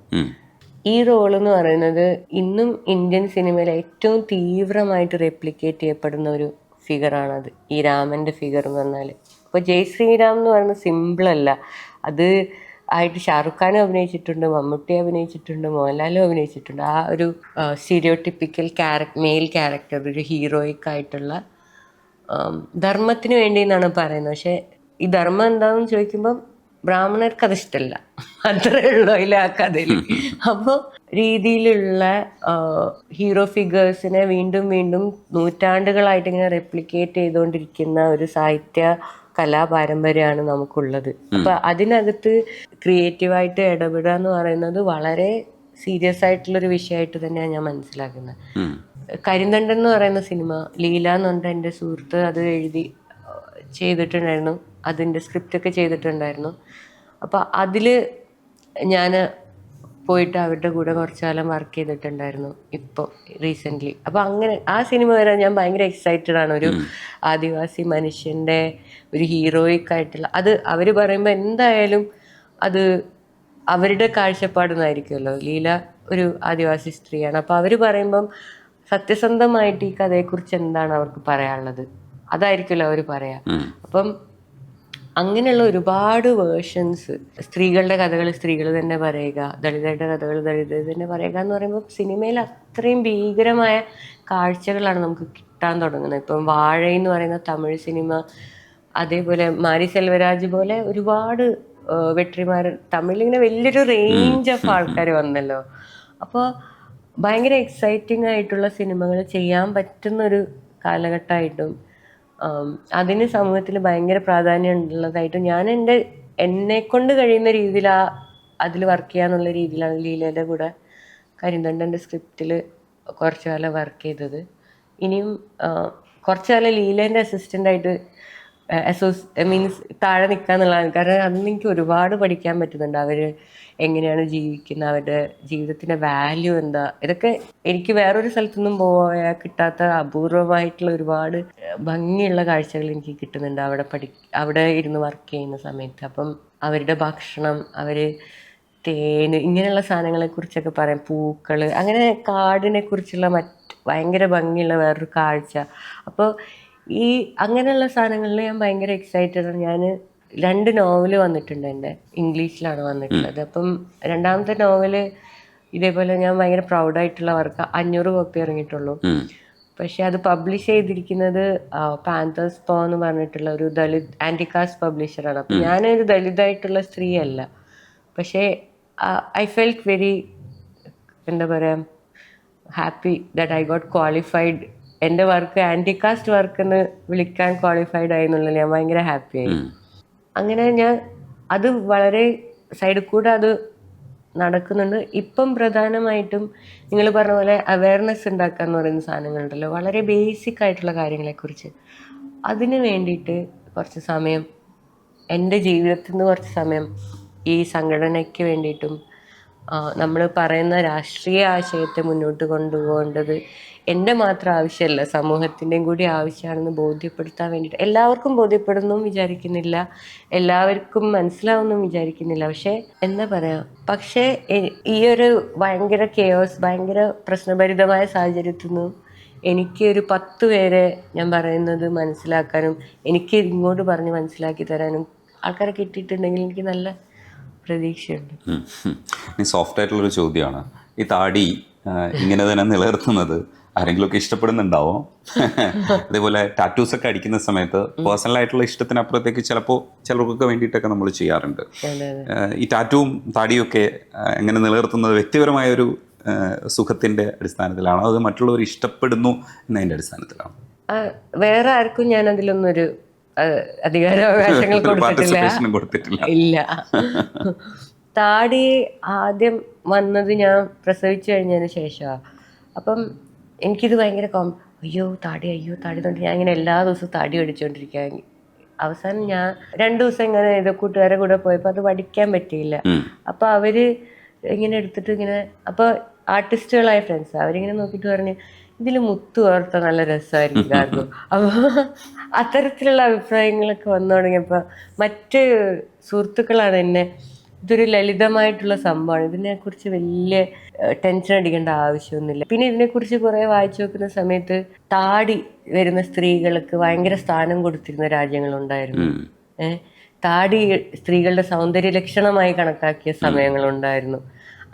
ഈ റോൾ എന്ന് പറയുന്നത് ഇന്നും ഇന്ത്യൻ സിനിമയിൽ ഏറ്റവും തീവ്രമായിട്ട് റെപ്ലിക്കേറ്റ് ചെയ്യപ്പെടുന്ന ഒരു ഫിഗറാണത്, ഈ രാമൻ്റെ ഫിഗർ എന്ന് പറഞ്ഞാൽ. ഇപ്പോൾ ജയ് ശ്രീറാം എന്ന് പറയുന്നത് സിമ്പിളല്ല. അത് ആയിട്ട് ഷാറുഖ് ഖാനും അഭിനയിച്ചിട്ടുണ്ട്, മമ്മൂട്ടി അഭിനയിച്ചിട്ടുണ്ട്, മോഹൻലാലും അഭിനയിച്ചിട്ടുണ്ട്. ആ ഒരു സ്റ്റീരിയോടിപ്പിക്കൽ മെയിൽ ക്യാരക്ടർ, ഒരു ഹീറോയിക് ആയിട്ടുള്ള ധർമ്മത്തിന് വേണ്ടി എന്നാണ് പറയുന്നത്. പക്ഷെ ഈ ധർമ്മം എന്താണെന്ന് ചോദിക്കുമ്പം ബ്രാഹ്മണർക്ക് അത് ഇഷ്ടമല്ല, അത്രേ ഉള്ളൂ അതിൽ ആ കഥയിൽ. അപ്പോൾ രീതിയിലുള്ള ഹീറോ ഫിഗേഴ്സിനെ വീണ്ടും വീണ്ടും നൂറ്റാണ്ടുകളായിട്ട് ഇങ്ങനെ റെപ്ലിക്കേറ്റ് ചെയ്തുകൊണ്ടിരിക്കുന്ന ഒരു സാഹിത്യ കലാപാരമ്പര്യമാണ് നമുക്കുള്ളത്. അപ്പൊ അതിനകത്ത് ക്രിയേറ്റീവായിട്ട് ഇടപെടുക എന്ന് പറയുന്നത് വളരെ സീരിയസ് ആയിട്ടുള്ളൊരു വിഷയമായിട്ട് തന്നെയാണ് ഞാൻ മനസ്സിലാക്കുന്നത്. കരിന്തണ്ടൻ എന്ന് പറയുന്ന സിനിമ, ലീല എന്ന് പറഞ്ഞിട്ട് എൻ്റെ സുഹൃത്ത് അത് എഴുതി ചെയ്തിട്ടുണ്ടായിരുന്നു, അതിൻ്റെ സ്ക്രിപ്റ്റൊക്കെ ചെയ്തിട്ടുണ്ടായിരുന്നു. അപ്പോൾ അതിൽ ഞാൻ പോയിട്ട് അവരുടെ കൂടെ കുറച്ചു കാലം വർക്ക് ചെയ്തിട്ടുണ്ടായിരുന്നു ഇപ്പോൾ റീസെൻ്റ്ലി. അപ്പോൾ അങ്ങനെ ആ സിനിമ വരാൻ ഞാൻ ഭയങ്കര എക്സൈറ്റഡ് ആണ്. ഒരു ആദിവാസി മനുഷ്യൻ്റെ ഒരു ഹീറോയിക് ആയിട്ടുള്ള അത് അവർ പറയുമ്പോൾ എന്തായാലും അത് അവരുടെ കാഴ്ചപ്പാടുന്നായിരിക്കുമല്ലോ. ലീല ഒരു ആദിവാസി സ്ത്രീയാണ്. അപ്പോൾ അവർ പറയുമ്പം സത്യസന്ധമായിട്ട് ഈ കഥയെക്കുറിച്ച് എന്താണ് അവർക്ക് പറയാനുള്ളത് അതായിരിക്കുമല്ലോ അവർ പറയാം. അപ്പം അങ്ങനെയുള്ള ഒരുപാട് വേർഷൻസ്, സ്ത്രീകളുടെ കഥകൾ സ്ത്രീകൾ തന്നെ പറയുക, ദളിതരുടെ കഥകൾ ദളിതർ തന്നെ പറയുക എന്ന് പറയുമ്പോൾ സിനിമയിൽ അത്രയും ഭീകരമായ കാഴ്ചകളാണ് നമുക്ക് കിട്ടാൻ തുടങ്ങുന്നത്. ഇപ്പം വാഴ എന്ന് പറയുന്ന തമിഴ് സിനിമ, അതേപോലെ മാരി സെൽവരാജ് പോലെ ഒരുപാട് വെട്രിമാർ, തമിഴിലിങ്ങനെ വലിയൊരു റേഞ്ച് ഓഫ് ആൾക്കാർ വന്നല്ലോ. അപ്പോൾ ഭയങ്കര എക്സൈറ്റിംഗ് ആയിട്ടുള്ള സിനിമകൾ ചെയ്യാൻ പറ്റുന്നൊരു കാലഘട്ടമായിട്ടും അതിന് സമൂഹത്തിൽ ഭയങ്കര പ്രാധാന്യം ഉള്ളതായിട്ടും ഞാൻ എന്നെക്കൊണ്ട് കഴിയുന്ന രീതിയിൽ അതിൽ വർക്ക് ചെയ്യാന്നുള്ള രീതിയിലാണ് ലീലയുടെ കൂടെ കരിന്തണ്ടൻ്റെ സ്ക്രിപ്റ്റിൽ കുറച്ചു കാലം വർക്ക് ചെയ്തത്. ഇനിയും കുറച്ചു കാലം ലീലേൻ്റെ അസിസ്റ്റൻ്റായിട്ട് മീൻസ് താഴെ നിൽക്കുക എന്നുള്ളതാണ്. കാരണം അന്ന് എനിക്ക് ഒരുപാട് പഠിക്കാൻ പറ്റുന്നുണ്ട്. അവർ എങ്ങനെയാണ് ജീവിക്കുന്നത്, അവരുടെ ജീവിതത്തിൻ്റെ വാല്യൂ എന്താ, ഇതൊക്കെ എനിക്ക് വേറൊരു സ്ഥലത്തൊന്നും പോയാൽ കിട്ടാത്ത അപൂർവമായിട്ടുള്ള ഒരുപാട് ഭംഗിയുള്ള കാഴ്ചകൾ എനിക്ക് കിട്ടുന്നുണ്ട് അവിടെ ഇരുന്ന് വർക്ക് ചെയ്യുന്ന സമയത്ത്. അപ്പം അവരുടെ ഭക്ഷണം, അവർ തേന്, ഇങ്ങനെയുള്ള സാധനങ്ങളെക്കുറിച്ചൊക്കെ പറയാം, പൂക്കൾ, അങ്ങനെ കാടിനെ കുറിച്ചുള്ള ഭയങ്കര ഭംഗിയുള്ള വേറൊരു കാഴ്ച. അപ്പോൾ ഈ അങ്ങനെയുള്ള സാധനങ്ങളിൽ ഞാൻ ഭയങ്കര എക്സൈറ്റഡ് ആണ്. ഞാൻ 2 നോവല് വന്നിട്ടുണ്ട് എൻ്റെ, ഇംഗ്ലീഷിലാണ് വന്നിട്ടുള്ളത്. അപ്പം 2ാമത്തെ നോവല് ഇതേപോലെ ഞാൻ ഭയങ്കര പ്രൗഡായിട്ടുള്ള വർക്ക്, 500 കോപ്പി ഇറങ്ങിയിട്ടുള്ളൂ. പക്ഷെ അത് പബ്ലിഷ് ചെയ്തിരിക്കുന്നത് പാന്തേഴ്സ് പോ എന്ന് പറഞ്ഞിട്ടുള്ള ഒരു ദളിത് ആൻറ്റികാസ്റ്റ് പബ്ലിഷറാണ്. അപ്പം ഞാനൊരു ദളിതായിട്ടുള്ള സ്ത്രീയല്ല, പക്ഷേ ഐ ഫെൽറ്റ് വെരി, എന്താ പറയുക, happy that I got qualified. എൻ്റെ വർക്ക് ആൻറ്റികാസ്റ്റ് വർക്ക് എന്ന് വിളിക്കാൻ ക്വാളിഫൈഡ് ആയി എന്നുള്ളത് ഞാൻ ഭയങ്കര ഹാപ്പിയായി. അങ്ങനെ ഞാൻ അത് വളരെ സൈഡിൽ കൂടെ അത് നടക്കുന്നുണ്ട്. ഇപ്പം പ്രധാനമായിട്ടും നിങ്ങൾ പറഞ്ഞ പോലെ അവയർനെസ് ഉണ്ടാക്കുക എന്ന് പറയുന്ന സാധനങ്ങളുണ്ടല്ലോ, വളരെ ബേസിക് ആയിട്ടുള്ള കാര്യങ്ങളെക്കുറിച്ച്. അതിന് വേണ്ടിയിട്ട് കുറച്ച് സമയം, എൻ്റെ ജീവിതത്തിൽ നിന്ന് കുറച്ച് സമയം ഈ സംഘടനയ്ക്ക് വേണ്ടിയിട്ടും നമ്മൾ പറയുന്ന രാഷ്ട്രീയ ആശയത്തെ മുന്നോട്ട് കൊണ്ടുപോകേണ്ടത് എൻ്റെ മാത്രം ആവശ്യമല്ല, സമൂഹത്തിൻ്റെയും കൂടി ആവശ്യമാണെന്ന് ബോധ്യപ്പെടുത്താൻ വേണ്ടിയിട്ട്. എല്ലാവർക്കും ബോധ്യപ്പെടുന്നും വിചാരിക്കുന്നില്ല, എല്ലാവർക്കും മനസ്സിലാവുന്നും വിചാരിക്കുന്നില്ല. പക്ഷേ എന്താ പറയുക, പക്ഷേ ഈ ഒരു ഭയങ്കര കെയോസ്, ഭയങ്കര പ്രശ്നഭരിതമായ സാഹചര്യത്തിൽ നിന്നും എനിക്ക് ഒരു 10 പേരെ ഞാൻ പറയുന്നത് മനസ്സിലാക്കാനും എനിക്ക് ഇങ്ങോട്ട് പറഞ്ഞ് മനസ്സിലാക്കി തരാനും ആൾക്കാരെ കിട്ടിയിട്ടുണ്ടെങ്കിൽ എനിക്ക് നല്ല പ്രതീക്ഷയുണ്ട്. സോഫ്റ്റ് ആയിട്ടുള്ളൊരു ചോദ്യമാണ്. ഈ താടി ഇങ്ങനെ തന്നെ നിലനിർത്തുന്നത് ആരെങ്കിലുമൊക്കെ ഇഷ്ടപ്പെടുന്നുണ്ടാവോ? അതേപോലെ ടാറ്റൂസ് ഒക്കെ അടിക്കുന്ന സമയത്ത് പേഴ്സണൽ ആയിട്ടുള്ള ഇഷ്ടത്തിനപ്പുറത്തേക്ക് ചിലപ്പോൾ ചിലർക്കൊക്കെ വേണ്ടിയിട്ടൊക്കെ നമ്മൾ ചെയ്യാറുണ്ട്. ഈ ടാറ്റൂവും താടിയും ഒക്കെ എങ്ങനെ നിലനിർത്തുന്നത് വ്യക്തിപരമായ ഒരു സുഖത്തിന്റെ അടിസ്ഥാനത്തിലാണോ, അത് മറ്റുള്ളവർ ഇഷ്ടപ്പെടുന്നു എന്നതിന്റെ അടിസ്ഥാനത്തിലാണോ? വേറെ ആർക്കും ഞാൻ അതിലൊന്നൊരു അധികാരാവകാശങ്ങൾ കൊടുത്തിട്ടില്ല. ഇല്ല. താടി ആദ്യം വന്നത് ഞാൻ പ്രസവിച്ചു കഴിഞ്ഞതിന് ശേഷമാണ്. അപ്പം എനിക്കിത് ഭയങ്കര അയ്യോ താടി തൊട്ട് ഞാൻ ഇങ്ങനെ എല്ലാ ദിവസവും താടി പഠിച്ചുകൊണ്ടിരിക്കുക. അവസാനം ഞാൻ 2 ദിവസം ഇങ്ങനെ ഇത് കൂട്ടുകാരെ കൂടെ പോയപ്പോൾ അത് പഠിക്കാൻ പറ്റിയില്ല. അപ്പോൾ അവർ ഇങ്ങനെ എടുത്തിട്ട് ഇങ്ങനെ, അപ്പോൾ ആർട്ടിസ്റ്റുകളായ ഫ്രണ്ട്സ് അവരിങ്ങനെ നോക്കിയിട്ട് പറഞ്ഞ് ഇതിൽ മുത്ത് ഓർത്ത നല്ല രസമായിരിക്കും കാർഗോ. അപ്പോൾ അത്തരത്തിലുള്ള അഭിപ്രായങ്ങളൊക്കെ വന്നു തുടങ്ങിയപ്പോൾ മറ്റ് സുഹൃത്തുക്കളാണ് എന്നെ, ഇതൊരു ലളിതമായിട്ടുള്ള സംഭവമാണ്, ഇതിനെക്കുറിച്ച് വലിയ ടെൻഷൻ അടിക്കേണ്ട ആവശ്യമൊന്നുമില്ല. പിന്നെ ഇതിനെക്കുറിച്ച് കുറേ വായിച്ചു നോക്കുന്ന സമയത്ത് താടി വരുന്ന സ്ത്രീകൾക്ക് ഭയങ്കര സ്ഥാനം കൊടുത്തിരുന്ന രാജ്യങ്ങളുണ്ടായിരുന്നു. താടി സ്ത്രീകളുടെ സൗന്ദര്യ ലക്ഷണമായി കണക്കാക്കിയ സമയങ്ങളുണ്ടായിരുന്നു.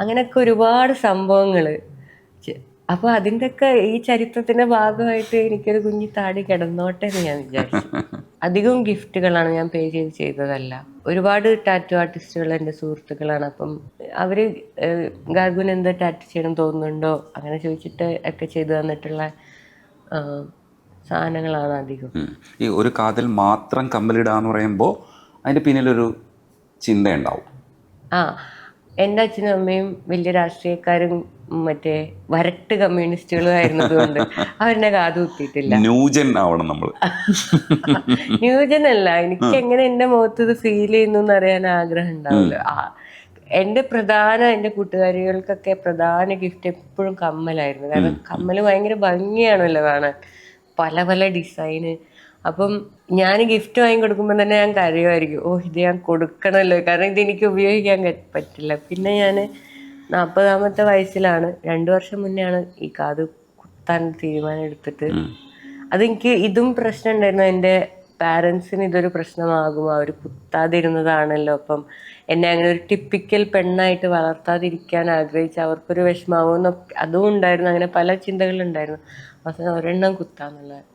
അങ്ങനെയൊക്കെ ഒരുപാട് സംഭവങ്ങൾ. അപ്പോൾ അതിൻ്റെയൊക്കെ ഈ ചരിത്രത്തിന്റെ ഭാഗമായിട്ട് എനിക്കൊരു കുഞ്ഞി താടി കിടന്നോട്ടെ എന്ന് ഞാൻ വിചാരിച്ചു. അധികവും ഗിഫ്റ്റുകളാണ്, ഞാൻ പേ ചെയ്തതല്ല. ഒരുപാട് ടാറ്റു ആർട്ടിസ്റ്റുകൾ എൻ്റെ സുഹൃത്തുക്കളാണ്. അപ്പം അവർ ഗാർഗുന് എന്താ ടാറ്റു ചെയ്യണം തോന്നുന്നുണ്ടോ അങ്ങനെ ചോദിച്ചിട്ട് ഒക്കെ ചെയ്തു തന്നിട്ടുള്ള സാധനങ്ങളാണ് അധികം. ഈ ഒരു കാതിൽ മാത്രം കമ്മലിടാന്ന് പറയുമ്പോൾ അതിൻ്റെ പിന്നിലൊരു ചിന്തയുണ്ടാവും. എൻ്റെ അച്ഛനും അമ്മയും വലിയ രാഷ്ട്രീയക്കാരും മറ്റേ വരട്ട് കമ്മ്യൂണിസ്റ്റുകളും ആയിരുന്നതുകൊണ്ട് അവരുടെ കാത് കുത്തിയിട്ടില്ല. ന്യൂജൻ ആവണം നമ്മൾ. ന്യൂജൻ അല്ല, എനിക്ക് എങ്ങനെ എൻ്റെ മുഖത്ത് ഇത് ഫീൽ ചെയ്യുന്നു എന്ന് അറിയാൻ ആഗ്രഹം ഉണ്ടാവില്ല. എൻ്റെ കൂട്ടുകാരികൾക്കൊക്കെ പ്രധാന ഗിഫ്റ്റ് എപ്പോഴും കമ്മലായിരുന്നു. കാരണം കമ്മൽ ഭയങ്കര ഭംഗിയാണല്ലോ കാണാൻ, പല പല ഡിസൈന്. അപ്പം ഞാൻ ഗിഫ്റ്റ് വാങ്ങി കൊടുക്കുമ്പോൾ തന്നെ ഞാൻ കരയുമായിരിക്കും, ഓ ഇത് ഞാൻ കൊടുക്കണമല്ലോ, കാരണം ഇതെനിക്ക് ഉപയോഗിക്കാൻ പറ്റില്ല. പിന്നെ ഞാൻ 40-ാമത്തെ വയസ്സിലാണ്, 2 വർഷം മുന്നെയാണ് ഈ കാത് കുത്താൻ തീരുമാനം എടുത്തിട്ട്. അതെനിക്ക് ഇതും പ്രശ്നം ഉണ്ടായിരുന്നു, എൻ്റെ പാരൻസിന് ഇതൊരു പ്രശ്നമാകും, അവർ കുത്താതിരുന്നതാണല്ലോ, അപ്പം എന്നെ അങ്ങനെ ഒരു ടിപ്പിക്കൽ പെണ്ണായിട്ട് വളർത്താതിരിക്കാൻ ആഗ്രഹിച്ച് അവർക്കൊരു വിഷമാവുമെന്നൊക്കെ അതും ഉണ്ടായിരുന്നു. അങ്ങനെ പല ചിന്തകളുണ്ടായിരുന്നു. അവസാനം ഒരെണ്ണം കുത്താന്നുള്ളത്.